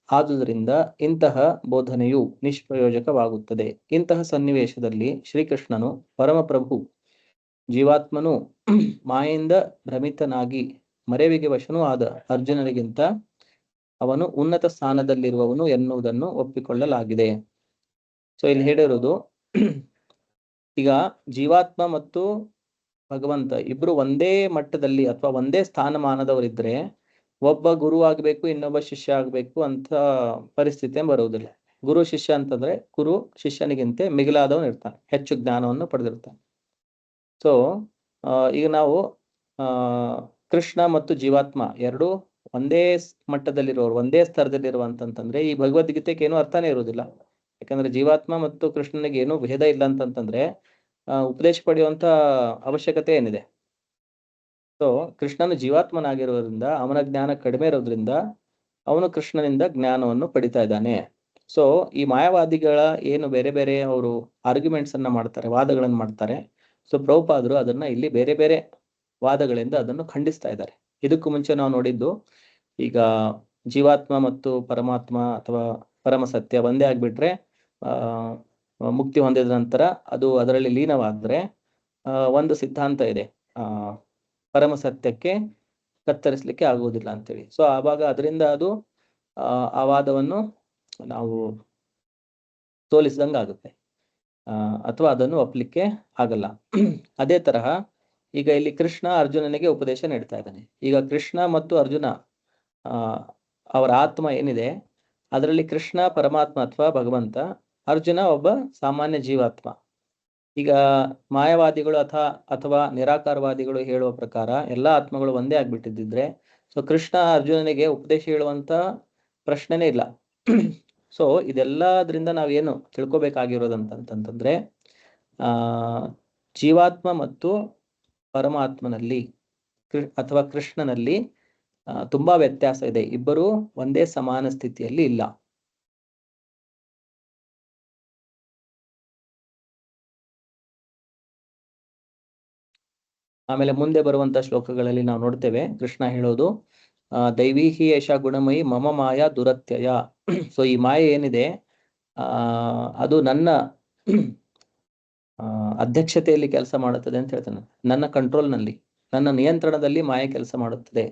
ಆದುದರಿಂದ ಇಂತಹ ಬೋಧನೆಯು ನಿಷ್ಪ್ರಯೋಜಕವಾಗುತ್ತದೆ. ಇಂತಹ ಸನ್ನಿವೇಶದಲ್ಲಿ ಶ್ರೀಕೃಷ್ಣನು ಪರಮಪ್ರಭು, ಜೀವಾತ್ಮನು ಮಾಯೆಯಿಂದ ಭ್ರಮಿತನಾಗಿ ಮರೆವಿಗೆ ವಶನೂ ಆದ ಅರ್ಜುನನಿಗಿಂತ ಅವನು ಉನ್ನತ ಸ್ಥಾನದಲ್ಲಿರುವವನು ಎನ್ನುವುದನ್ನು ಒಪ್ಪಿಕೊಳ್ಳಲಾಗಿದೆ. ಸೊ ಇಲ್ಲಿ ಹೇಳಿರುವುದು, ಈಗ ಜೀವಾತ್ಮ ಮತ್ತು ಭಗವಂತ ಇಬ್ರು ಒಂದೇ ಮಟ್ಟದಲ್ಲಿ ಅಥವಾ ಒಂದೇ ಸ್ಥಾನಮಾನದವರಿದ್ರೆ ಒಬ್ಬ ಗುರು ಆಗ್ಬೇಕು, ಇನ್ನೊಬ್ಬ ಶಿಷ್ಯ ಆಗ್ಬೇಕು ಅಂತ ಪರಿಸ್ಥಿತಿ ಬರುವುದಿಲ್ಲ. ಗುರು ಶಿಷ್ಯ ಅಂತಂದ್ರೆ ಗುರು ಶಿಷ್ಯನಿಗಿಂತ ಮಿಗಿಲಾದವನು ಇರ್ತಾನೆ, ಹೆಚ್ಚು ಜ್ಞಾನವನ್ನು ಪಡೆದಿರ್ತಾನೆ. ಸೊ ಈಗ ನಾವು ಕೃಷ್ಣ ಮತ್ತು ಜೀವಾತ್ಮ ಎರಡು ಒಂದೇ ಮಟ್ಟದಲ್ಲಿರುವವರು, ಒಂದೇ ಸ್ತರದಲ್ಲಿರುವಂತಂದ್ರೆ ಈ ಭಗವದ್ಗೀತೆಗೆ ಏನೂ ಅರ್ಥನೇ ಇರುವುದಿಲ್ಲ. ಯಾಕಂದ್ರೆ ಜೀವಾತ್ಮ ಮತ್ತು ಕೃಷ್ಣನಿಗೆ ಏನೂ ಭೇದ ಇಲ್ಲ ಅಂತಂತಂದ್ರೆ ಉಪದೇಶ ಪಡೆಯುವಂತ ಅವಶ್ಯಕತೆ ಏನಿದೆ? ಸೊ ಕೃಷ್ಣನು ಜೀವಾತ್ಮನಾಗಿರೋದ್ರಿಂದ ಅವನ ಜ್ಞಾನ ಕಡಿಮೆ ಇರೋದ್ರಿಂದ ಅವನು ಕೃಷ್ಣನಿಂದ ಜ್ಞಾನವನ್ನು ಪಡಿತಾ ಇದ್ದಾನೆ. ಸೊ ಈ ಮಾಯಾವಾದಿಗಳ ಏನು ಬೇರೆ ಬೇರೆ ಅವರು ಆರ್ಗ್ಯುಮೆಂಟ್ಸ್ ಅನ್ನ ಮಾಡ್ತಾರೆ, ವಾದಗಳನ್ನು ಮಾಡ್ತಾರೆ. ಸೊ ಪ್ರಭುಪಾದರು ಅದನ್ನ ಇಲ್ಲಿ ಬೇರೆ ಬೇರೆ ವಾದಗಳಿಂದ ಅದನ್ನು ಖಂಡಿಸ್ತಾ ಇದ್ದಾರೆ. ಇದಕ್ಕೂ ಮುಂಚೆ ನಾವು ನೋಡಿದ್ದು, ಈಗ ಜೀವಾತ್ಮ ಮತ್ತು ಪರಮಾತ್ಮ ಅಥವಾ ಪರಮ ಸತ್ಯ ಒಂದೇ ಆಗ್ಬಿಟ್ರೆ ಮುಕ್ತಿ ಹೊಂದಿದ ನಂತರ ಅದು ಅದರಲ್ಲಿ ಲೀನವಾದ್ರೆ ಒಂದು ಸಿದ್ಧಾಂತ ಇದೆ, ಪರಮ ಸತ್ಯಕ್ಕೆ ಕತ್ತರಿಸಲಿಕ್ಕೆ ಆಗುವುದಿಲ್ಲ ಅಂತೇಳಿ. ಸೊ ಆವಾಗ ಅದರಿಂದ ಅದು ಆ ವಾದವನ್ನು ನಾವು ಸೋಲಿಸಿದಂಗೆ ಆಗುತ್ತೆ, ಅಥವಾ ಅದನ್ನು ಒಪ್ಪಲಿಕ್ಕೆ ಆಗಲ್ಲ. ಅದೇ ತರಹ ಈಗ ಇಲ್ಲಿ ಕೃಷ್ಣ ಅರ್ಜುನನಿಗೆ ಉಪದೇಶ ನೀಡ್ತಾ ಇದ್ದಾನೆ. ಈಗ ಕೃಷ್ಣ ಮತ್ತು ಅರ್ಜುನ ಅವರ ಆತ್ಮ ಏನಿದೆ ಅದರಲ್ಲಿ ಕೃಷ್ಣ ಪರಮಾತ್ಮ ಅಥವಾ ಭಗವಂತ, ಅರ್ಜುನ ಒಬ್ಬ ಸಾಮಾನ್ಯ ಜೀವಾತ್ಮ. ಈಗ ಮಾಯಾವಾದಿಗಳು ಅಥವಾ ನಿರಾಕಾರವಾದಿಗಳು ಹೇಳುವ ಪ್ರಕಾರ ಎಲ್ಲಾ ಆತ್ಮಗಳು ಒಂದೇ ಆಗ್ಬಿಟ್ಟಿದ್ದಿದ್ರೆ ಸೊ ಕೃಷ್ಣ ಅರ್ಜುನನಿಗೆ ಉಪದೇಶ ಹೇಳುವಂತ ಪ್ರಶ್ನೆನೇ ಇಲ್ಲ. ಸೊ ಇದೆಲ್ಲದ್ರಿಂದ ನಾವೇನು ತಿಳ್ಕೊಬೇಕಾಗಿರೋದಂತಂತಂದ್ರೆ ಜೀವಾತ್ಮ ಮತ್ತು ಪರಮಾತ್ಮನಲ್ಲಿ ಅಥವಾ ಕೃಷ್ಣನಲ್ಲಿ ತುಂಬಾ ವ್ಯತ್ಯಾಸ ಇದೆ. ಇಬ್ಬರು ಒಂದೇ ಸಮಾನ ಸ್ಥಿತಿಯಲ್ಲಿ ಇಲ್ಲ. ಆಮೇಲೆ ಮುಂದೆ ಬರುವಂತ ಶ್ಲೋಕಗಳಲ್ಲಿ ನಾವು ನೋಡ್ತೇವೆ ಕೃಷ್ಣ ಹೇಳೋದು, ದೈವೀಹಿ ಯಶ ಗುಣಮಯಿ ಮಮ ಮಾಯಾ ದುರತ್ಯಯ. ಸೊ ಈ ಮಾಯೆ ಏನಿದೆ ಅದು ನನ್ನ ಅಧ್ಯಕ್ಷತೆಯಲ್ಲಿ ಕೆಲಸ ಮಾಡುತ್ತದೆ ಅಂತ ಹೇಳ್ತಾನೆ. ನನ್ನ ಕಂಟ್ರೋಲ್ನಲ್ಲಿ, ನನ್ನ ನಿಯಂತ್ರಣದಲ್ಲಿ ಮಾಯೆ ಕೆಲಸ ಮಾಡುತ್ತದೆ.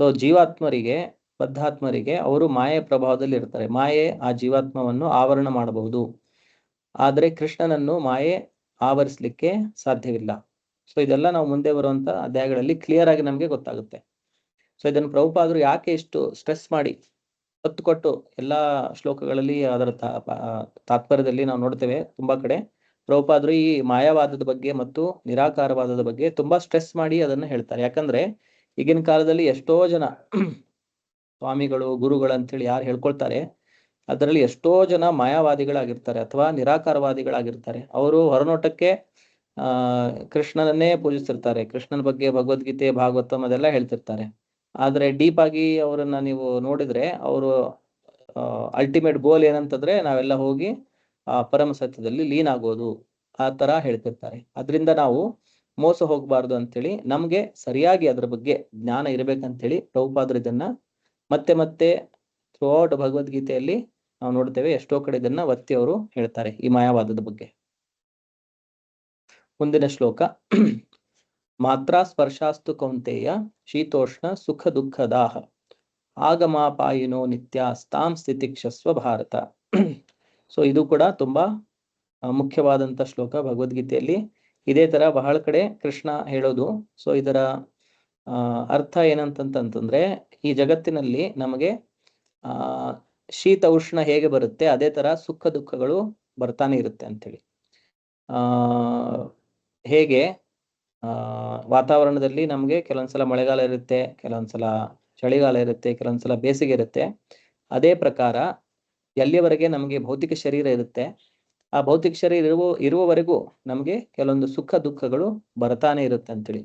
ಸೊ ಜೀವಾತ್ಮರಿಗೆ, ಬದ್ಧಾತ್ಮರಿಗೆ ಅವರು ಮಾಯೆ ಪ್ರಭಾವದಲ್ಲಿ ಇರ್ತಾರೆ. ಮಾಯೆ ಆ ಜೀವಾತ್ಮವನ್ನು ಆವರಣ ಮಾಡಬಹುದು, ಆದರೆ ಕೃಷ್ಣನನ್ನು ಮಾಯೆ ಆವರಿಸಲಿಕ್ಕೆ ಸಾಧ್ಯವಿಲ್ಲ. ಸೊ ಇದೆಲ್ಲ ನಾವು ಮುಂದೆ ಬರುವಂತ ಅಧ್ಯಾಯಗಳಲ್ಲಿ ಕ್ಲಿಯರ್ ಆಗಿ ನಮ್ಗೆ ಗೊತ್ತಾಗುತ್ತೆ. ಸೊ ಇದನ್ನು ಪ್ರಭುಪಾದರು ಯಾಕೆ ಇಷ್ಟು ಸ್ಟ್ರೆಸ್ ಮಾಡಿ ಒತ್ತು ಕೊಟ್ಟು ಎಲ್ಲಾ ಶ್ಲೋಕಗಳಲ್ಲಿ ಅದರ ತಾತ್ಪರ್ಯದಲ್ಲಿ ನಾವು ನೋಡ್ತೇವೆ. ತುಂಬಾ ಕಡೆ ಪ್ರಭುಪಾದರು ಈ ಮಾಯಾವಾದದ ಬಗ್ಗೆ ಮತ್ತು ನಿರಾಕಾರವಾದದ ಬಗ್ಗೆ ತುಂಬಾ ಸ್ಟ್ರೆಸ್ ಮಾಡಿ ಅದನ್ನ ಹೇಳ್ತಾರೆ. ಯಾಕಂದ್ರೆ ಈಗಿನ ಕಾಲದಲ್ಲಿ ಎಷ್ಟೋ ಜನ ಸ್ವಾಮಿಗಳು, ಗುರುಗಳು ಅಂತೇಳಿ ಯಾರು ಹೇಳ್ಕೊಳ್ತಾರೆ ಅದರಲ್ಲಿ ಎಷ್ಟೋ ಜನ ಮಾಯಾವಾದಿಗಳಾಗಿರ್ತಾರೆ ಅಥವಾ ನಿರಾಕಾರವಾದಿಗಳಾಗಿರ್ತಾರೆ. ಅವರು ಹೊರನೋಟಕ್ಕೆ ಕೃಷ್ಣನನ್ನೇ ಪೂಜಿಸ್ತಿರ್ತಾರೆ, ಕೃಷ್ಣನ ಬಗ್ಗೆ ಭಗವದ್ಗೀತೆ, ಭಾಗವತಂ ಅದೆಲ್ಲ ಹೇಳ್ತಿರ್ತಾರೆ. ಆದ್ರೆ ಡೀಪ್ ಆಗಿ ಅವರನ್ನ ನೀವು ನೋಡಿದ್ರೆ ಅವರು ಅಲ್ಟಿಮೇಟ್ ಗೋಲ್ ಏನಂತಂದ್ರೆ ನಾವೆಲ್ಲ ಹೋಗಿ ಪರಮ ಸತ್ಯದಲ್ಲಿ ಲೀನ್ ಆಗೋದು, ಆ ತರ ಹೇಳ್ತಿರ್ತಾರೆ. ಅದರಿಂದ ನಾವು ಮೋಸ ಹೋಗ್ಬಾರ್ದು ಅಂತೇಳಿ ನಮ್ಗೆ ಸರಿಯಾಗಿ ಅದ್ರ ಬಗ್ಗೆ ಜ್ಞಾನ ಇರ್ಬೇಕಂತೇಳಿ ಪ್ರಭುಪಾದರು ಇದನ್ನ ಮತ್ತೆ ಮತ್ತೆ ಥ್ರೂ ಔಟ್ ಭಗವದ್ಗೀತೆಯಲ್ಲಿ ನಾವು ನೋಡ್ತೇವೆ. ಎಷ್ಟೋ ಕಡೆ ಇದನ್ನ ಒತ್ತಿ ಅವರು ಹೇಳ್ತಾರೆ ಈ ಮಾಯಾವಾದದ ಬಗ್ಗೆ. ಮುಂದಿನ ಶ್ಲೋಕ, ಮಾತ್ರಾ ಸ್ಪರ್ಶಾಸ್ತು ಕೌಂತೆಯ ಶೀತೋಷ್ಣ ಸುಖ ದುಃಖದಾಹ ಆಗಮಾಪಾಯಿನೋ ನಿತ್ಯ ಸ್ಥಾಂ ಸ್ಥಿತಿಕ್ಷಸ್ವ ಭಾರತ. ಸೊ ಇದು ಕೂಡ ತುಂಬಾ ಮುಖ್ಯವಾದಂತ ಶ್ಲೋಕ ಭಗವದ್ಗೀತೆಯಲ್ಲಿ. ಇದೇ ತರ ಬಹಳ ಕಡೆ ಕೃಷ್ಣ ಹೇಳೋದು. ಸೊ ಇದರ ಅರ್ಥ ಏನಂತಂತಂದ್ರೆ, ಈ ಜಗತ್ತಿನಲ್ಲಿ ನಮಗೆ ಶೀತ ಉಷ್ಣ ಹೇಗೆ ಬರುತ್ತೆ ಅದೇ ತರ ಸುಖ ದುಃಖಗಳು ಬರ್ತಾನೆ ಇರುತ್ತೆ ಅಂತೇಳಿ. ಹೇಗೆ ವಾತಾವರಣದಲ್ಲಿ ನಮ್ಗೆ ಕೆಲವೊಂದ್ಸಲ ಮಳೆಗಾಲ ಇರುತ್ತೆ, ಕೆಲವೊಂದ್ಸಲ ಚಳಿಗಾಲ ಇರುತ್ತೆ, ಕೆಲವೊಂದ್ಸಲ ಬೇಸಿಗೆ ಇರುತ್ತೆ. ಅದೇ ಪ್ರಕಾರ ಎಲ್ಲಿಯವರೆಗೆ ನಮಗೆ ಭೌತಿಕ ಶರೀರ ಇರುತ್ತೆ, ಆ ಭೌತಿಕ ಶರೀರ ಇರುವವರೆಗೂ ನಮ್ಗೆ ಕೆಲವೊಂದು ಸುಖ ದುಃಖಗಳು ಬರ್ತಾನೆ ಇರುತ್ತೆ ಅಂತೇಳಿ.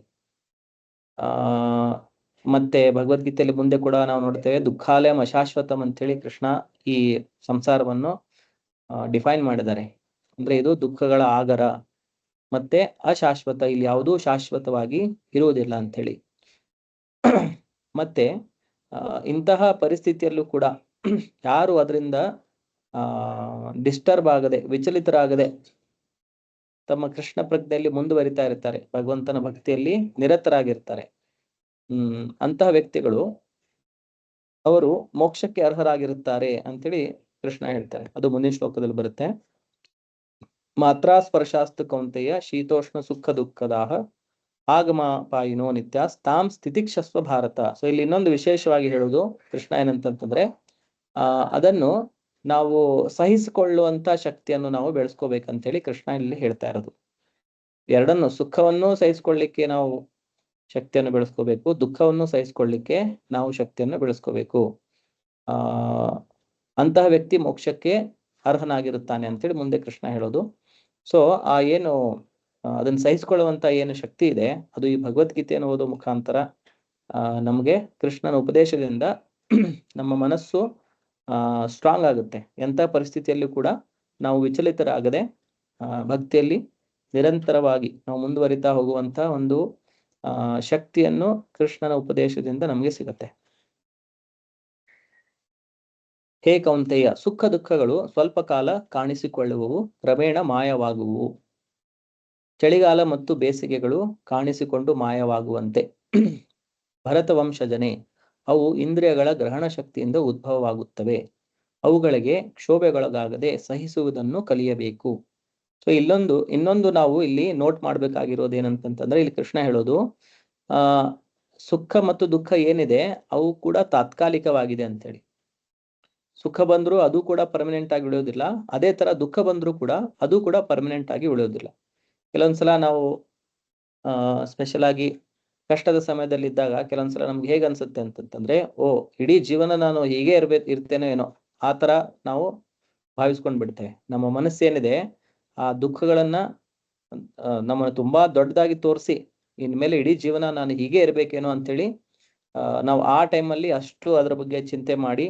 ಮತ್ತೆ ಭಗವದ್ಗೀತೆಯಲ್ಲಿ ಮುಂದೆ ಕೂಡ ನಾವು ನೋಡ್ತೇವೆ, ದುಃಖಾಲಯಂ ಅಶಾಶ್ವತಂ ಅಂತೇಳಿ ಕೃಷ್ಣ ಈ ಸಂಸಾರವನ್ನು ಡಿಫೈನ್ ಮಾಡಿದ್ದಾರೆ. ಅಂದ್ರೆ ಇದು ದುಃಖಗಳ ಆಗರ ಮತ್ತೆ ಅಶಾಶ್ವತ, ಇಲ್ಲಿ ಯಾವುದೂ ಶಾಶ್ವತವಾಗಿ ಇರುವುದಿಲ್ಲ ಅಂತೇಳಿ. ಮತ್ತೆ ಇಂತಹ ಪರಿಸ್ಥಿತಿಯಲ್ಲೂ ಕೂಡ ಯಾರು ಅದರಿಂದ ಡಿಸ್ಟರ್ಬ್ ಆಗದೆ, ವಿಚಲಿತರಾಗದೆ ತಮ್ಮ ಕೃಷ್ಣ ಪ್ರಜ್ಞೆಯಲ್ಲಿ ಮುಂದುವರಿತಾ ಇರ್ತಾರೆ, ಭಗವಂತನ ಭಕ್ತಿಯಲ್ಲಿ ನಿರತರಾಗಿರ್ತಾರೆ, ಅಂತಹ ವ್ಯಕ್ತಿಗಳು ಅವರು ಮೋಕ್ಷಕ್ಕೆ ಅರ್ಹರಾಗಿರುತ್ತಾರೆ ಅಂತೇಳಿ ಕೃಷ್ಣ ಹೇಳ್ತಾರೆ. ಅದು ಮುಂದಿನ ಶ್ಲೋಕದಲ್ಲಿ ಬರುತ್ತೆ. ಮಾತ್ರಾ ಸ್ಪರ್ಶಾಸ್ತು ಕೌಂತೆಯ ಶೀತೋಷ್ಣ ಸುಖ ದುಃಖದಾಹ ಆಗಮ ಪಾಯಿನೋ ನಿತ್ಯ ತಾಂ ಸ್ಥಿತಿಕ್ಷಸ್ವ ಭಾರತ. ಸೊ ಇಲ್ಲಿ ಇನ್ನೊಂದು ವಿಶೇಷವಾಗಿ ಹೇಳುವುದು ಕೃಷ್ಣ ಏನಂತಂತಂದ್ರೆ ಅದನ್ನು ನಾವು ಸಹಿಸಿಕೊಳ್ಳುವಂತ ಶಕ್ತಿಯನ್ನು ನಾವು ಬೆಳೆಸ್ಕೋಬೇಕಂತೇಳಿ ಕೃಷ್ಣ ಇಲ್ಲಿ ಹೇಳ್ತಾ ಇರೋದು. ಎರಡನ್ನು, ಸುಖವನ್ನು ಸಹಿಸ್ಕೊಳ್ಳಿಕ್ಕೆ ನಾವು ಶಕ್ತಿಯನ್ನು ಬೆಳೆಸ್ಕೋಬೇಕು, ದುಃಖವನ್ನು ಸಹಿಸ್ಕೊಳ್ಳಿಕ್ಕೆ ನಾವು ಶಕ್ತಿಯನ್ನು ಬೆಳೆಸ್ಕೋಬೇಕು. ಅಂತಹ ವ್ಯಕ್ತಿ ಮೋಕ್ಷಕ್ಕೆ ಅರ್ಹನಾಗಿರುತ್ತಾನೆ ಅಂತೇಳಿ ಮುಂದೆ ಕೃಷ್ಣ ಹೇಳೋದು. ಸೊ ಏನು ಅದನ್ನು ಸಹಿಸ್ಕೊಳ್ಳುವಂತ ಏನು ಶಕ್ತಿ ಇದೆ ಅದು ಈ ಭಗವದ್ಗೀತೆಯನ್ನು ಓದೋ ಮುಖಾಂತರ ನಮಗೆ ಕೃಷ್ಣನ ಉಪದೇಶದಿಂದ ನಮ್ಮ ಮನಸ್ಸು ಸ್ಟ್ರಾಂಗ್ ಆಗುತ್ತೆ. ಎಂಥ ಪರಿಸ್ಥಿತಿಯಲ್ಲೂ ಕೂಡ ನಾವು ವಿಚಲಿತರಾಗದೆ ಭಕ್ತಿಯಲ್ಲಿ ನಿರಂತರವಾಗಿ ನಾವು ಮುಂದುವರಿತಾ ಹೋಗುವಂತ ಒಂದು ಶಕ್ತಿಯನ್ನು ಕೃಷ್ಣನ ಉಪದೇಶದಿಂದ ನಮಗೆ ಸಿಗತ್ತೆ. ಹೇ ಕೌಂತೆಯ, ಸುಖ ದುಃಖಗಳು ಸ್ವಲ್ಪ ಕಾಲ ಕಾಣಿಸಿಕೊಳ್ಳುವವು, ಕ್ರಮೇಣ ಮಾಯವಾಗುವು. ಚಳಿಗಾಲ ಮತ್ತು ಬೇಸಿಗೆಗಳು ಕಾಣಿಸಿಕೊಂಡು ಮಾಯವಾಗುವಂತೆ ಭರತ ವಂಶಜನೆ, ಅವು ಇಂದ್ರಿಯಗಳ ಗ್ರಹಣ ಶಕ್ತಿಯಿಂದ ಉದ್ಭವವಾಗುತ್ತವೆ. ಅವುಗಳಿಗೆ ಕ್ಷೋಭೆಗೊಳಗಾಗದೆ ಸಹಿಸುವುದನ್ನು ಕಲಿಯಬೇಕು. ಸೊ ಇನ್ನೊಂದು ನಾವು ಇಲ್ಲಿ ನೋಟ್ ಮಾಡ್ಬೇಕಾಗಿರೋದು ಏನಂತಂತಂದ್ರೆ, ಇಲ್ಲಿ ಕೃಷ್ಣ ಹೇಳೋದು ಸುಖ ಮತ್ತು ದುಃಖ ಏನಿದೆ ಅವು ಕೂಡ ತಾತ್ಕಾಲಿಕವಾಗಿದೆ ಅಂತೇಳಿ. ಸುಖ ಬಂದ್ರು ಅದು ಕೂಡ ಪರ್ಮನೆಂಟ್ ಆಗಿ ಉಳಿಯೋದಿಲ್ಲ, ಅದೇ ತರ ದುಃಖ ಬಂದ್ರು ಕೂಡ ಅದು ಕೂಡ ಪರ್ಮನೆಂಟ್ ಆಗಿ ಉಳಿಯೋದಿಲ್ಲ. ಕೆಲವೊಂದ್ಸಲ ನಾವು ಸ್ಪೆಷಲ್ ಆಗಿ ಕಷ್ಟದ ಸಮಯದಲ್ಲಿ ಇದ್ದಾಗ ಕೆಲವೊಂದ್ಸಲ ನಮ್ಗೆ ಹೇಗೆ ಅನ್ಸುತ್ತೆ ಅಂತಂತಂದ್ರೆ, ಇಡೀ ಜೀವನ ನಾನು ಹೀಗೆ ಇರ್ತೇನೋ ಏನೋ ಆ ತರ ನಾವು ಭಾವಿಸ್ಕೊಂಡ್ ಬಿಡ್ತೇವೆ. ನಮ್ಮ ಮನಸ್ಸೇನಿದೆ ಆ ದುಃಖಗಳನ್ನ ನಮ್ಮನ್ನು ತುಂಬಾ ದೊಡ್ಡದಾಗಿ ತೋರಿಸಿ ಇನ್ಮೇಲೆ ಇಡೀ ಜೀವನ ನಾನು ಹೀಗೆ ಇರ್ಬೇಕೇನೋ ಅಂತೇಳಿ ನಾವು ಆ ಟೈಮಲ್ಲಿ ಅಷ್ಟು ಅದ್ರ ಬಗ್ಗೆ ಚಿಂತೆ ಮಾಡಿ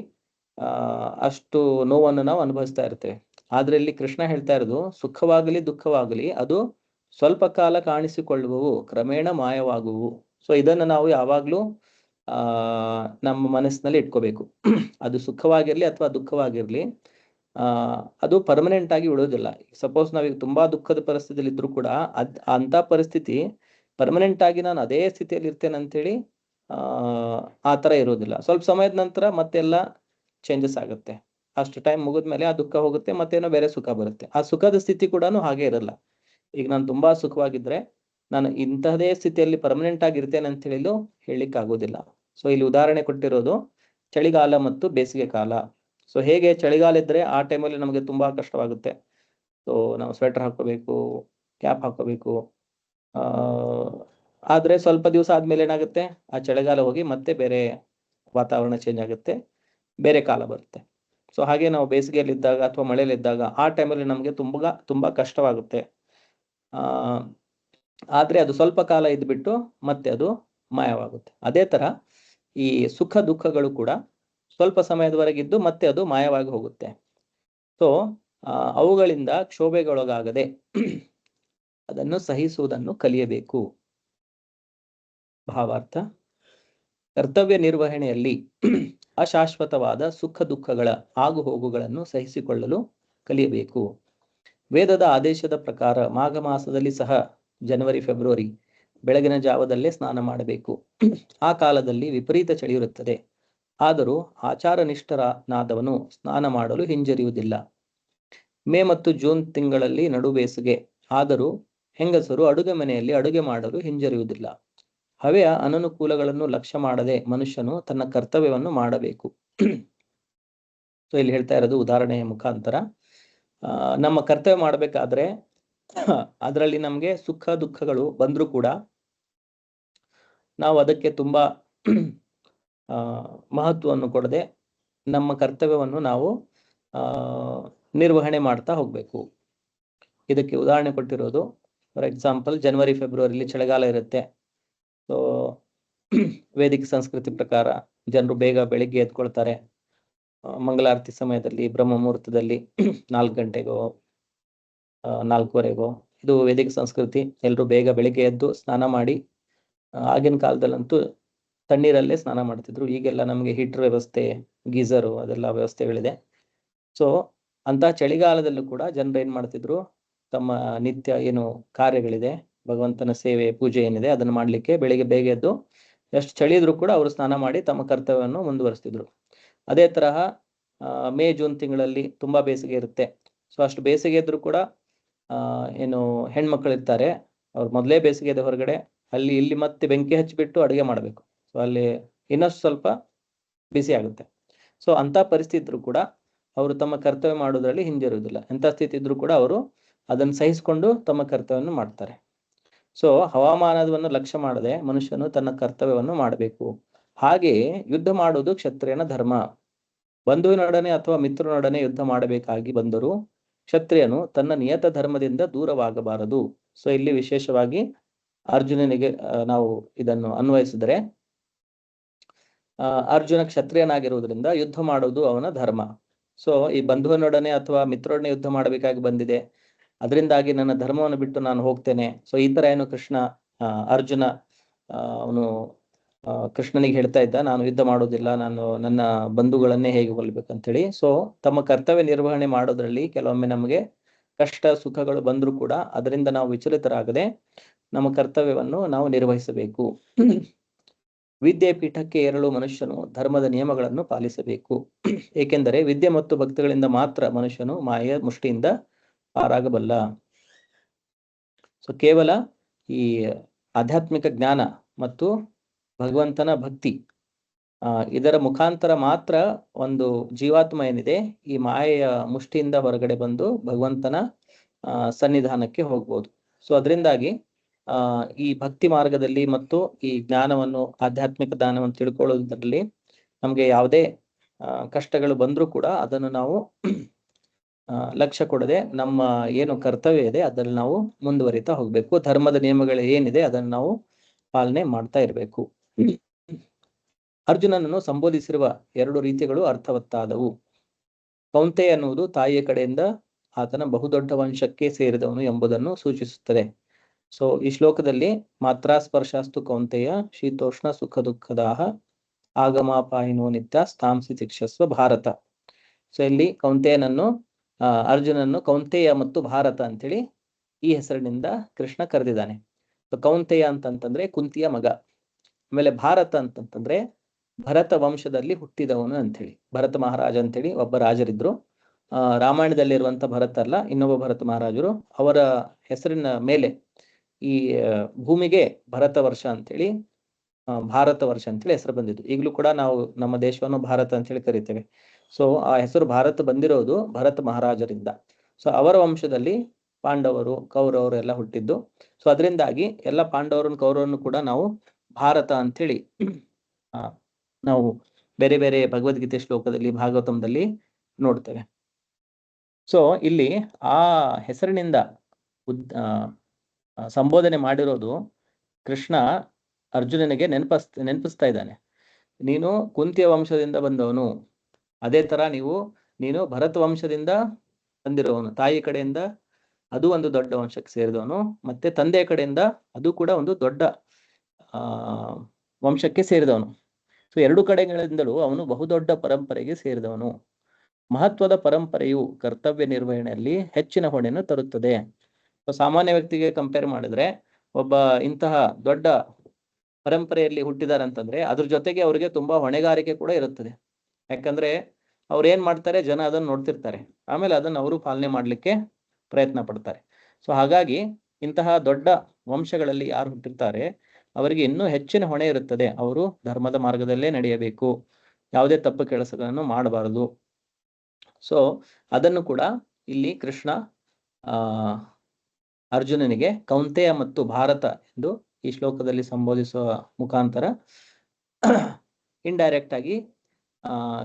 ಅಷ್ಟು ನೋವನ್ನು ನಾವು ಅನುಭವಿಸ್ತಾ ಇರ್ತೇವೆ. ಆದ್ರೆ ಇಲ್ಲಿ ಕೃಷ್ಣ ಹೇಳ್ತಾ ಇರೋದು, ಸುಖವಾಗಲಿ ದುಃಖವಾಗಲಿ ಅದು ಸ್ವಲ್ಪ ಕಾಲ ಕಾಣಿಸಿಕೊಳ್ಳುವವು, ಕ್ರಮೇಣ ಮಾಯವಾಗುವು. ಸೊ ಇದನ್ನು ನಾವು ಯಾವಾಗ್ಲೂ ನಮ್ಮ ಮನಸ್ಸಿನಲ್ಲಿ ಇಟ್ಕೋಬೇಕು. ಅದು ಸುಖವಾಗಿರ್ಲಿ ಅಥವಾ ದುಃಖವಾಗಿರ್ಲಿ ಅದು ಪರ್ಮನೆಂಟ್ ಆಗಿ ಉಳಿಯೋದಿಲ್ಲ. ಸಪೋಸ್ ನಾವೀಗ ತುಂಬಾ ದುಃಖದ ಪರಿಸ್ಥಿತಿಯಲ್ಲಿ ಇದ್ರು ಕೂಡ ಅಂತ ಪರಿಸ್ಥಿತಿ ಪರ್ಮನೆಂಟ್ ಆಗಿ ನಾನು ಅದೇ ಸ್ಥಿತಿಯಲ್ಲಿ ಇರ್ತೇನೆ ಅಂತೇಳಿ ಆ ತರ ಇರೋದಿಲ್ಲ. ಸ್ವಲ್ಪ ಸಮಯದ ನಂತರ ಮತ್ತೆಲ್ಲ ಚೇಂಜಸ್ ಆಗುತ್ತೆ. ಅಷ್ಟು ಟೈಮ್ ಮುಗಿದ್ಮೇಲೆ ಆ ದುಃಖ ಹೋಗುತ್ತೆ, ಮತ್ತೇನೋ ಬೇರೆ ಸುಖ ಬರುತ್ತೆ. ಆ ಸುಖದ ಸ್ಥಿತಿ ಕೂಡ ಹಾಗೆ ಇರಲ್ಲ. ಈಗ ನಾನು ತುಂಬಾ ಸುಖವಾಗಿದ್ರೆ ನಾನು ಇಂತಹದೇ ಸ್ಥಿತಿಯಲ್ಲಿ ಪರ್ಮನೆಂಟ್ ಆಗಿ ಇರ್ತೇನೆ ಅಂತ ಹೇಳಿಲು ಹೇಳಲಿಕ್ಕೆ ಆಗೋದಿಲ್ಲ. ಸೊ ಇಲ್ಲಿ ಉದಾಹರಣೆ ಕೊಟ್ಟಿರೋದು ಚಳಿಗಾಲ ಮತ್ತು ಬೇಸಿಗೆ ಕಾಲ. ಸೊ ಹೇಗೆ ಚಳಿಗಾಲ ಇದ್ರೆ ಆ ಟೈಮಲ್ಲಿ ನಮಗೆ ತುಂಬಾ ಕಷ್ಟವಾಗುತ್ತೆ. ಸೊ ನಾವು ಸ್ವೆಟರ್ ಹಾಕೋಬೇಕು, ಕ್ಯಾಪ್ ಹಾಕೋಬೇಕು. ಆದ್ರೆ ಸ್ವಲ್ಪ ದಿವಸ ಆದ್ಮೇಲೆ ಏನಾಗುತ್ತೆ, ಆ ಚಳಿಗಾಲ ಹೋಗಿ ಮತ್ತೆ ಬೇರೆ ವಾತಾವರಣ ಚೇಂಜ್ ಆಗುತ್ತೆ, ಬೇರೆ ಕಾಲ ಬರುತ್ತೆ. ಸೊ ಹಾಗೆ ನಾವು ಬೇಸಿಗೆಯಲ್ಲಿದ್ದಾಗ ಅಥವಾ ಮಳೆಯಲ್ಲಿದ್ದಾಗ ಆ ಟೈಮಲ್ಲಿ ನಮಗೆ ತುಂಬಾ ಕಷ್ಟವಾಗುತ್ತೆ. ಆದ್ರೆ ಅದು ಸ್ವಲ್ಪ ಕಾಲ ಇದ್ಬಿಟ್ಟು ಮತ್ತೆ ಅದು ಮಾಯವಾಗುತ್ತೆ. ಅದೇ ತರ ಈ ಸುಖ ದುಃಖಗಳು ಕೂಡ ಸ್ವಲ್ಪ ಸಮಯದವರೆಗಿದ್ದು ಮತ್ತೆ ಅದು ಮಾಯವಾಗಿ ಹೋಗುತ್ತೆ. ಸೊ ಅವುಗಳಿಂದ ಕ್ಷೋಭೆಗೊಳಗಾಗದೆ ಅದನ್ನು ಸಹಿಸುವುದನ್ನು ಕಲಿಯಬೇಕು. ಭಾವಾರ್ಥ: ಕರ್ತವ್ಯ ನಿರ್ವಹಣೆಯಲ್ಲಿ ಅಶಾಶ್ವತವಾದ ಸುಖ ದುಃಖಗಳ ಆಗು ಹೋಗುಗಳನ್ನು ಸಹಿಸಿಕೊಳ್ಳಲು ಕಲಿಯಬೇಕು. ವೇದದ ಆದೇಶದ ಪ್ರಕಾರ ಮಾಘ ಮಾಸದಲ್ಲಿ ಸಹ ಜನವರಿ ಫೆಬ್ರವರಿ ಬೆಳಗಿನ ಜಾವದಲ್ಲೇ ಸ್ನಾನ ಮಾಡಬೇಕು. ಆ ಕಾಲದಲ್ಲಿ ವಿಪರೀತ ಚಳಿ ಇರುತ್ತದೆ. ಆದರೂ ಆಚಾರನಿಷ್ಠನಾದವನು ಸ್ನಾನ ಮಾಡಲು ಹಿಂಜರಿಯುವುದಿಲ್ಲ. ಮೇ ಮತ್ತು ಜೂನ್ ತಿಂಗಳಲ್ಲಿ ನಡು ಬೇಸಿಗೆ, ಆದರೂ ಹೆಂಗಸರು ಅಡುಗೆ ಮನೆಯಲ್ಲಿ ಅಡುಗೆ ಮಾಡಲು ಹಿಂಜರಿಯುವುದಿಲ್ಲ. ಹವೆಯ ಅನನುಕೂಲಗಳನ್ನು ಲಕ್ಷ್ಯ ಮಾಡದೆ ಮನುಷ್ಯನು ತನ್ನ ಕರ್ತವ್ಯವನ್ನು ಮಾಡಬೇಕು. ಸೊ ಇಲ್ಲಿ ಹೇಳ್ತಾ ಇರೋದು ಉದಾಹರಣೆಯ ಮುಖಾಂತರ ನಮ್ಮ ಕರ್ತವ್ಯ ಮಾಡಬೇಕಾದ್ರೆ ಅದರಲ್ಲಿ ನಮ್ಗೆ ಸುಖ ದುಃಖಗಳು ಬಂದ್ರೂ ಕೂಡ ನಾವು ಅದಕ್ಕೆ ತುಂಬಾ ಮಹತ್ವವನ್ನು ಕೊಡದೆ ನಮ್ಮ ಕರ್ತವ್ಯವನ್ನು ನಾವು ನಿರ್ವಹಣೆ ಮಾಡ್ತಾ ಹೋಗ್ಬೇಕು. ಇದಕ್ಕೆ ಉದಾಹರಣೆ ಕೊಟ್ಟಿರೋದು, ಫಾರ್ ಎಕ್ಸಾಂಪಲ್ ಜನವರಿ ಫೆಬ್ರವರಿಲಿ ಚಳಿಗಾಲ ಇರುತ್ತೆ. ಸೊ ವೇದಿಕ ಸಂಸ್ಕೃತಿ ಪ್ರಕಾರ ಜನರು ಬೇಗ ಬೆಳಿಗ್ಗೆ ಎದ್ಕೊಳ್ತಾರೆ. ಮಂಗಳಾರತಿ ಸಮಯದಲ್ಲಿ ಬ್ರಹ್ಮ ಮುಹೂರ್ತದಲ್ಲಿ 4 ಗಂಟೆಗೋ 4:15ಗೋ, ಇದು ವೇದಿಕ ಸಂಸ್ಕೃತಿ. ಎಲ್ಲರೂ ಬೇಗ ಬೆಳಿಗ್ಗೆ ಎದ್ದು ಸ್ನಾನ ಮಾಡಿ, ಆಗಿನ ಕಾಲದಲ್ಲಂತೂ ತಣ್ಣೀರಲ್ಲೇ ಸ್ನಾನ ಮಾಡ್ತಿದ್ರು. ಈಗೆಲ್ಲ ನಮಗೆ ಹೀಟರ್ ವ್ಯವಸ್ಥೆ, ಗೀಸರು ಅದೆಲ್ಲ ವ್ಯವಸ್ಥೆಗಳಿದೆ. ಸೊ ಅಂತ ಚಳಿಗಾಲದಲ್ಲೂ ಕೂಡ ಜನರು ಏನ್ ಮಾಡ್ತಿದ್ರು, ತಮ್ಮ ನಿತ್ಯ ಏನು ಕಾರ್ಯಗಳಿದೆ, ಭಗವಂತನ ಸೇವೆ ಪೂಜೆ ಏನಿದೆ ಅದನ್ನು ಮಾಡ್ಲಿಕ್ಕೆ ಬೆಳಿಗ್ಗೆ ಬೇಗ ಎದ್ದು ಎಷ್ಟು ಚಳಿ ಇದ್ರೂ ಕೂಡ ಅವರು ಸ್ನಾನ ಮಾಡಿ ತಮ್ಮ ಕರ್ತವ್ಯವನ್ನು ಮುಂದುವರಿಸ್ತಿದ್ರು. ಅದೇ ತರಹ ಮೇ ಜೂನ್ ತಿಂಗಳಲ್ಲಿ ತುಂಬಾ ಬೇಸಿಗೆ ಇರುತ್ತೆ. ಸೊ ಅಷ್ಟು ಬೇಸಿಗೆ ಇದ್ರೂ ಕೂಡ ಏನು ಹೆಣ್ಮಕ್ಳು ಇರ್ತಾರೆ, ಅವ್ರು ಮೊದಲೇ ಬೇಸಿಗೆ ಇದೆ ಹೊರಗಡೆ, ಅಲ್ಲಿ ಇಲ್ಲಿ ಮತ್ತೆ ಬೆಂಕಿ ಹಚ್ಚಿಬಿಟ್ಟು ಅಡುಗೆ ಮಾಡಬೇಕು. ಸೊ ಅಲ್ಲಿ ಇನ್ನಷ್ಟು ಸ್ವಲ್ಪ ಬಿಸಿ ಆಗುತ್ತೆ. ಸೊ ಅಂತ ಪರಿಸ್ಥಿತಿ ಇದ್ರೂ ಕೂಡ ಅವರು ತಮ್ಮ ಕರ್ತವ್ಯ ಮಾಡೋದ್ರಲ್ಲಿ ಹಿಂಜರಿಯುವುದಿಲ್ಲ. ಎಂಥ ಸ್ಥಿತಿ ಇದ್ರೂ ಕೂಡ ಅವರು ಅದನ್ನು ಸಹಿಸಿಕೊಂಡು ತಮ್ಮ ಕರ್ತವ್ಯವನ್ನು ಮಾಡ್ತಾರೆ. ಸೊ ಹವಾಮಾನವನ್ನು ಲಕ್ಷ್ಯ ಮಾಡದೆ ಮನುಷ್ಯನು ತನ್ನ ಕರ್ತವ್ಯವನ್ನು ಮಾಡಬೇಕು. ಹಾಗೆಯೇ ಯುದ್ಧ ಮಾಡುವುದು ಕ್ಷತ್ರಿಯನ ಧರ್ಮ. ಬಂಧುವಿನೊಡನೆ ಅಥವಾ ಮಿತ್ರನೊಡನೆ ಯುದ್ಧ ಮಾಡಬೇಕಾಗಿ ಬಂದರೂ ಕ್ಷತ್ರಿಯನು ತನ್ನ ನಿಯತ ಧರ್ಮದಿಂದ ದೂರವಾಗಬಾರದು. ಸೊ ಇಲ್ಲಿ ವಿಶೇಷವಾಗಿ ಅರ್ಜುನನಿಗೆ ನಾವು ಇದನ್ನು ಅನ್ವಯಿಸಿದರೆ, ಅರ್ಜುನ ಕ್ಷತ್ರಿಯನಾಗಿರುವುದರಿಂದ ಯುದ್ಧ ಮಾಡುವುದು ಅವನ ಧರ್ಮ. ಸೊ ಈ ಬಂಧುವಿನೊಡನೆ ಅಥವಾ ಮಿತ್ರರೊಡನೆ ಯುದ್ಧ ಮಾಡಬೇಕಾಗಿ ಬಂದಿದೆ, ಅದರಿಂದಾಗಿ ನನ್ನ ಧರ್ಮವನ್ನು ಬಿಟ್ಟು ನಾನು ಹೋಗ್ತೇನೆ. ಸೊ ಈ ತರ ಏನು ಅರ್ಜುನ ಅವನು ಕೃಷ್ಣನಿಗೆ ಹೇಳ್ತಾ ಇದ್ದ, ನಾನು ಯುದ್ಧ ಮಾಡೋದಿಲ್ಲ, ನಾನು ನನ್ನ ಬಂಧುಗಳನ್ನೇ ಹೇಗೆ ಕೊಲ್ಲಬೇಕಂತೇಳಿ. ಸೊ ತಮ್ಮ ಕರ್ತವ್ಯ ನಿರ್ವಹಣೆ ಮಾಡೋದ್ರಲ್ಲಿ ಕೆಲವೊಮ್ಮೆ ನಮಗೆ ಕಷ್ಟ ಸುಖಗಳು ಬಂದರೂ ಕೂಡ ಅದರಿಂದ ನಾವು ವಿಚಲಿತರಾಗದೆ ನಮ್ಮ ಕರ್ತವ್ಯವನ್ನು ನಾವು ನಿರ್ವಹಿಸಬೇಕು. ವಿದ್ಯಾಪೀಠಕ್ಕೆ ಏರಲು ಮನುಷ್ಯನು ಧರ್ಮದ ನಿಯಮಗಳನ್ನು ಪಾಲಿಸಬೇಕು. ಏಕೆಂದರೆ ವಿದ್ಯೆ ಮತ್ತು ಭಕ್ತಿಗಳಿಂದ ಮಾತ್ರ ಮನುಷ್ಯನು ಮಾಯೆಯ ಮುಷ್ಟಿಯಿಂದ ಪಾರಾಗಬಲ್ಲ. ಸೊ ಕೇವಲ ಈ ಆಧ್ಯಾತ್ಮಿಕ ಜ್ಞಾನ ಮತ್ತು ಭಗವಂತನ ಭಕ್ತಿ ಇದರ ಮುಖಾಂತರ ಮಾತ್ರ ಒಂದು ಜೀವಾತ್ಮ ಏನಿದೆ ಈ ಮಾಯೆಯ ಮುಷ್ಟಿಯಿಂದ ಹೊರಗಡೆ ಬಂದು ಭಗವಂತನ ಸನ್ನಿಧಾನಕ್ಕೆ ಹೋಗ್ಬೋದು. ಸೊ ಅದರಿಂದಾಗಿ ಈ ಭಕ್ತಿ ಮಾರ್ಗದಲ್ಲಿ ಮತ್ತು ಈ ಜ್ಞಾನವನ್ನು ಆಧ್ಯಾತ್ಮಿಕ ಜ್ಞಾನವನ್ನು ತಿಳ್ಕೊಳ್ಳೋದ್ರಲ್ಲಿ ನಮಗೆ ಯಾವುದೇ ಕಷ್ಟಗಳು ಬಂದರೂ ಕೂಡ ಅದನ್ನು ನಾವು ಲಕ್ಷ್ಯ ಕೊಡದೆ ನಮ್ಮ ಏನು ಕರ್ತವ್ಯ ಇದೆ ಅದರಲ್ಲಿ ನಾವು ಮುಂದುವರಿತಾ ಹೋಗ್ಬೇಕು. ಧರ್ಮದ ನಿಯಮಗಳು ಏನಿದೆ ಅದನ್ನು ನಾವು ಪಾಲನೆ ಮಾಡ್ತಾ ಇರಬೇಕು. ಅರ್ಜುನನನ್ನು ಸಂಬೋಧಿಸಿರುವ 2 ರೀತಿಗಳು ಅರ್ಥವತ್ತಾದವು. ಕೌಂತೆ ಎನ್ನುವುದು ತಾಯಿಯ ಕಡೆಯಿಂದ ಆತನ ಬಹುದೊಡ್ಡ ವಂಶಕ್ಕೆ ಸೇರಿದವನು ಎಂಬುದನ್ನು ಸೂಚಿಸುತ್ತದೆ. ಸೊ ಈ ಶ್ಲೋಕದಲ್ಲಿ ಮಾತ್ರ ಸ್ಪರ್ಶಾಸ್ತು ಕೌಂತೆಯ ಶೀತೋಷ್ಣ ಸುಖ ದುಃಖದಾಹ ಆಗಮಾಪಾಯಿನೋ ನಿತ್ಯ ಸ್ಥಾಂಸಿ ಶಿಕ್ಷಸ್ವ ಭಾರತ. ಸೊ ಇಲ್ಲಿ ಕೌಂತೆಯನನ್ನು ಅರ್ಜುನನ್ನು ಕೌಂತೆಯ ಮತ್ತು ಭಾರತ ಅಂತೇಳಿ ಈ ಹೆಸರಿನಿಂದ ಕೃಷ್ಣ ಕರೆದಿದ್ದಾನೆ. ಸೊ ಕೌಂತೆಯ ಅಂತಂತಂದ್ರೆ ಕುಂತಿಯ ಮಗ, ಆಮೇಲೆ ಭಾರತ ಅಂತಂತಂದ್ರೆ ಭರತ ವಂಶದಲ್ಲಿ ಹುಟ್ಟಿದವನು ಅಂತೇಳಿ. ಭರತ ಮಹಾರಾಜ ಅಂತೇಳಿ ಒಬ್ಬ ರಾಜರಿದ್ರು. ರಾಮಾಯಣದಲ್ಲಿರುವಂತ ಭರತ ಅಲ್ಲ, ಇನ್ನೊಬ್ಬ ಭರತ ಮಹಾರಾಜರು. ಅವರ ಹೆಸರಿನ ಮೇಲೆ ಈ ಭೂಮಿಗೆ ಭರತ ವರ್ಷ ಅಂತೇಳಿ ಭಾರತ ವರ್ಷ ಅಂತೇಳಿ ಹೆಸರು ಬಂದಿದ್ದು. ಈಗಲೂ ಕೂಡ ನಾವು ನಮ್ಮ ದೇಶವನ್ನು ಭಾರತ ಅಂತೇಳಿ ಕರಿತೇವೆ. ಸೊ ಆ ಹೆಸರು ಭಾರತ ಬಂದಿರೋದು ಭರತ ಮಹಾರಾಜರಿಂದ. ಸೊ ಅವರ ವಂಶದಲ್ಲಿ ಪಾಂಡವರು ಕೌರವರು ಎಲ್ಲ ಹುಟ್ಟಿದ್ದು. ಸೊ ಅದರಿಂದಾಗಿ ಎಲ್ಲ ಪಾಂಡವರನ್ನು ಕೌರವರನ್ನು ಕೂಡ ನಾವು ಭಾರತ ಅಂತೇಳಿ ನಾವು ಬೇರೆ ಬೇರೆ ಭಗವದ್ಗೀತೆ ಶ್ಲೋಕದಲ್ಲಿ ಭಾಗವತಂದಲ್ಲಿ ನೋಡ್ತೇವೆ. ಸೊ ಇಲ್ಲಿ ಆ ಹೆಸರಿನಿಂದ ಸಂಬೋಧನೆ ಮಾಡಿರೋದು ಕೃಷ್ಣ ಅರ್ಜುನನಿಗೆ ನೆನಪಿಸ್ತಾ ಇದ್ದಾನೆ. ನೀನು ಕುಂತಿಯ ವಂಶದಿಂದ ಬಂದವನು, ಅದೇ ತರ ನೀನು ಭರತ ವಂಶದಿಂದ ಬಂದಿರೋವನು. ತಾಯಿ ಕಡೆಯಿಂದ ಅದು ಒಂದು ದೊಡ್ಡ ವಂಶಕ್ಕೆ ಸೇರಿದವನು, ಮತ್ತೆ ತಂದೆಯ ಕಡೆಯಿಂದ ಅದು ಕೂಡ ಒಂದು ದೊಡ್ಡ ವಂಶಕ್ಕೆ ಸೇರಿದವನು. ಸೊ 2 ಕಡೆಗಳಿಂದಲೂ ಅವನು ಬಹುದೊಡ್ಡ ಪರಂಪರೆಗೆ ಸೇರಿದವನು. ಮಹತ್ವದ ಪರಂಪರೆಯು ಕರ್ತವ್ಯ ನಿರ್ವಹಣೆಯಲ್ಲಿ ಹೆಚ್ಚಿನ ಹೊಣೆಯನ್ನು ತರುತ್ತದೆ. ಸೊ ಸಾಮಾನ್ಯ ವ್ಯಕ್ತಿಗೆ ಕಂಪೇರ್ ಮಾಡಿದ್ರೆ ಒಬ್ಬ ಇಂತಹ ದೊಡ್ಡ ಪರಂಪರೆಯಲ್ಲಿ ಹುಟ್ಟಿದಾರಂತಂದ್ರೆ ಅದ್ರ ಜೊತೆಗೆ ಅವರಿಗೆ ತುಂಬಾ ಹೊಣೆಗಾರಿಕೆ ಕೂಡ ಇರುತ್ತದೆ. ಯಾಕಂದ್ರೆ ಅವ್ರು ಏನ್ ಮಾಡ್ತಾರೆ, ಜನ ಅದನ್ನು ನೋಡ್ತಿರ್ತಾರೆ, ಆಮೇಲೆ ಅದನ್ನು ಅವರು ಪಾಲನೆ ಮಾಡ್ಲಿಕ್ಕೆ ಪ್ರಯತ್ನ ಪಡ್ತಾರೆ. ಸೊ ಹಾಗಾಗಿ ಇಂತಹ ದೊಡ್ಡ ವಂಶಗಳಲ್ಲಿ ಯಾರು ಹುಟ್ಟಿರ್ತಾರೆ ಅವರಿಗೆ ಇನ್ನೂ ಹೆಚ್ಚಿನ ಹೊಣೆ ಇರುತ್ತದೆ. ಅವರು ಧರ್ಮದ ಮಾರ್ಗದಲ್ಲೇ ನಡೆಯಬೇಕು, ಯಾವುದೇ ತಪ್ಪು ಕೆಲಸಗಳನ್ನು ಮಾಡಬಾರದು. ಸೊ ಅದನ್ನು ಕೂಡ ಇಲ್ಲಿ ಕೃಷ್ಣ ಅರ್ಜುನನಿಗೆ ಕೌಂತೆಯ ಮತ್ತು ಭಾರತ ಎಂದು ಈ ಶ್ಲೋಕದಲ್ಲಿ ಸಂಬೋಧಿಸುವ ಮುಖಾಂತರ ಇಂಡೈರೆಕ್ಟ್ ಆಗಿ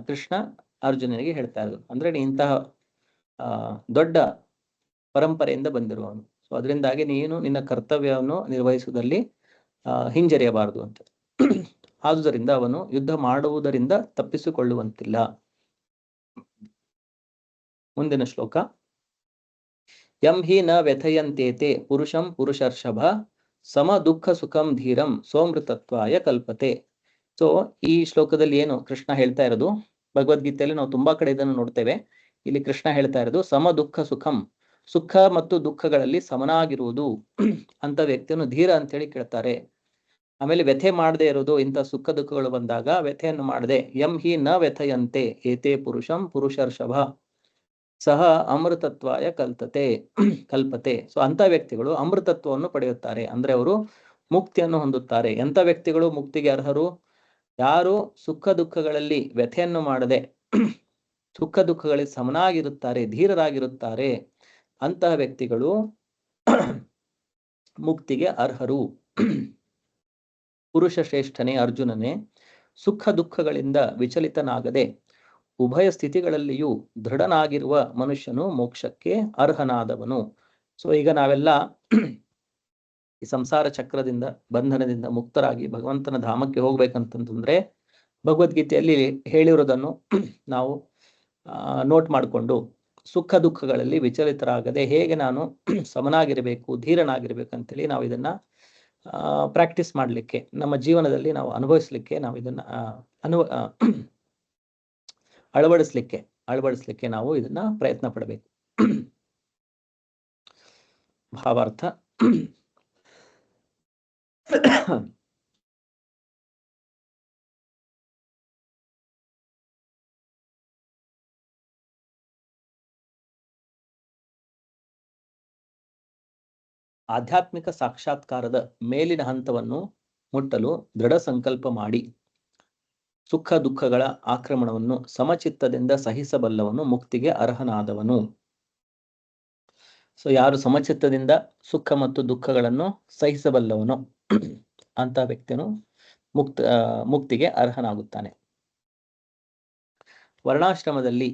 ಕೃಷ್ಣ ಅರ್ಜುನನಿಗೆ ಹೇಳ್ತಾ ಇರೋದು. ಅಂದ್ರೆ ಇಂತಹ ದೊಡ್ಡ ಪರಂಪರೆಯಿಂದ ಬಂದಿರುವವನು. ಸೊ ಅದರಿಂದಾಗಿ ನೀನು ನಿನ್ನ ಕರ್ತವ್ಯವನ್ನು ನಿರ್ವಹಿಸುವುದಲ್ಲಿ ಹಿಂಜರಿಯಬಾರದು ಅಂತ. ಆದುದರಿಂದ ಅವನು ಯುದ್ಧ ಮಾಡುವುದರಿಂದ ತಪ್ಪಿಸಿಕೊಳ್ಳುವಂತಿಲ್ಲ. ಮುಂದಿನ ಶ್ಲೋಕ. ಯಂ ಹಿ ನ ವ್ಯಥಯಂತೇತೆ ಪುರುಷಂ ಪುರುಷರ್ಷಭ ಸಮ ದುಃಖ ಸುಖಂ ಧೀರಂ ಸೋಮೃತತ್ವಾಯ ಕಲ್ಪತೆ. ಸೊ ಈ ಶ್ಲೋಕದಲ್ಲಿ ಏನು ಕೃಷ್ಣ ಹೇಳ್ತಾ ಇರೋದು, ಭಗವದ್ಗೀತೆಯಲ್ಲಿ ನಾವು ತುಂಬಾ ಕಡೆ ಇದನ್ನು ನೋಡ್ತೇವೆ. ಇಲ್ಲಿ ಕೃಷ್ಣ ಹೇಳ್ತಾ ಇರೋದು ಸಮ ದುಃಖ ಸುಖಂ, ಸುಖ ಮತ್ತು ದುಃಖಗಳಲ್ಲಿ ಸಮನಾಗಿರುವುದು ಅಂತ ವ್ಯಕ್ತಿಯನ್ನು ಧೀರ ಅಂತೇಳಿ ಕೇಳ್ತಾರೆ. ಆಮೇಲೆ ವ್ಯಥೆ ಮಾಡದೆ ಇರೋದು, ಇಂಥ ಸುಖ ದುಃಖಗಳು ಬಂದಾಗ ವ್ಯಥೆಯನ್ನು ಮಾಡದೆ. ಯಂ ಹಿ ನ ವ್ಯಥಯಂತೆ ಏತೆ ಪುರುಷಂ ಪುರುಷರ್ಷಭ ಸಹ ಅಮೃತತ್ವಾಯ ಕಲ್ಪತೆ. ಸೊ ಅಂತ ವ್ಯಕ್ತಿಗಳು ಅಮೃತತ್ವವನ್ನು ಪಡೆಯುತ್ತಾರೆ. ಅಂದ್ರೆ ಅವರು ಮುಕ್ತಿಯನ್ನು ಹೊಂದುತ್ತಾರೆ. ಎಂಥ ವ್ಯಕ್ತಿಗಳು ಮುಕ್ತಿಗೆ ಅರ್ಹರು? ಯಾರು ಸುಖ ದುಃಖಗಳಲ್ಲಿ ವ್ಯಥೆಯನ್ನು ಮಾಡದೆ ಸುಖ ದುಃಖಗಳಿಗೆ ಸಮನಾಗಿರುತ್ತಾರೆ, ಧೀರರಾಗಿರುತ್ತಾರೆ, ಅಂತಹ ವ್ಯಕ್ತಿಗಳು ಮುಕ್ತಿಗೆ ಅರ್ಹರು. ಪುರುಷ ಶ್ರೇಷ್ಠನೇ ಅರ್ಜುನನೇ, ಸುಖ ದುಃಖಗಳಿಂದ ವಿಚಲಿತನಾಗದೆ ಉಭಯ ಸ್ಥಿತಿಗಳಲ್ಲಿಯೂ ದೃಢನಾಗಿರುವ ಮನುಷ್ಯನು ಮೋಕ್ಷಕ್ಕೆ ಅರ್ಹನಾದವನು. ಸೊ ಈಗ ನಾವೆಲ್ಲ ಈ ಸಂಸಾರ ಚಕ್ರದಿಂದ, ಬಂಧನದಿಂದ ಮುಕ್ತರಾಗಿ ಭಗವಂತನ ಧಾಮಕ್ಕೆ ಹೋಗ್ಬೇಕಂತಂದ್ರೆ ಭಗವದ್ಗೀತೆಯಲ್ಲಿ ಹೇಳಿರೋದನ್ನು ನಾವು ನೋಟ್ ಮಾಡಿಕೊಂಡು ಸುಖ ದುಃಖಗಳಲ್ಲಿ ವಿಚಲಿತರಾಗದೆ ಹೇಗೆ ನಾನು ಸಮನಾಗಿರಬೇಕು, ಧೀರನಾಗಿರ್ಬೇಕು ಅಂತೇಳಿ ನಾವು ಇದನ್ನ ಪ್ರಾಕ್ಟೀಸ್ ಮಾಡಲಿಕ್ಕೆ, ನಮ್ಮ ಜೀವನದಲ್ಲಿ ನಾವು ಅನುಭವಿಸ್ಲಿಕ್ಕೆ, ನಾವು ಇದನ್ನ ಅಳವಡಿಸ್ಲಿಕ್ಕೆ ನಾವು ಇದನ್ನ ಪ್ರಯತ್ನ ಪಡಬೇಕು. ಭಾವಾರ್ಥ. ಆಧ್ಯಾತ್ಮಿಕ ಸಾಕ್ಷಾತ್ಕಾರದ ಮೇಲಿನ ಹಂತವನ್ನು ಮುಟ್ಟಲು ದೃಢ ಸಂಕಲ್ಪ ಮಾಡಿ ಸುಖ ದುಃಖಗಳ ಆಕ್ರಮಣವನ್ನು ಸಮಚಿತ್ತದಿಂದ ಸಹಿಸಬಲ್ಲವನು ಮುಕ್ತಿಗೆ ಅರ್ಹನಾದವನು. ಸೊ ಯಾರು ಸಮಚಿತ್ತದಿಂದ ಸುಖ ಮತ್ತು ದುಃಖಗಳನ್ನು ಸಹಿಸಬಲ್ಲವನು ಅಂತ ವ್ಯಕ್ತಿನು ಮುಕ್ತಿಗೆ ಅರ್ಹನಾಗುತ್ತಾನೆ. ವರ್ಣಾಶ್ರಮದಲ್ಲಿ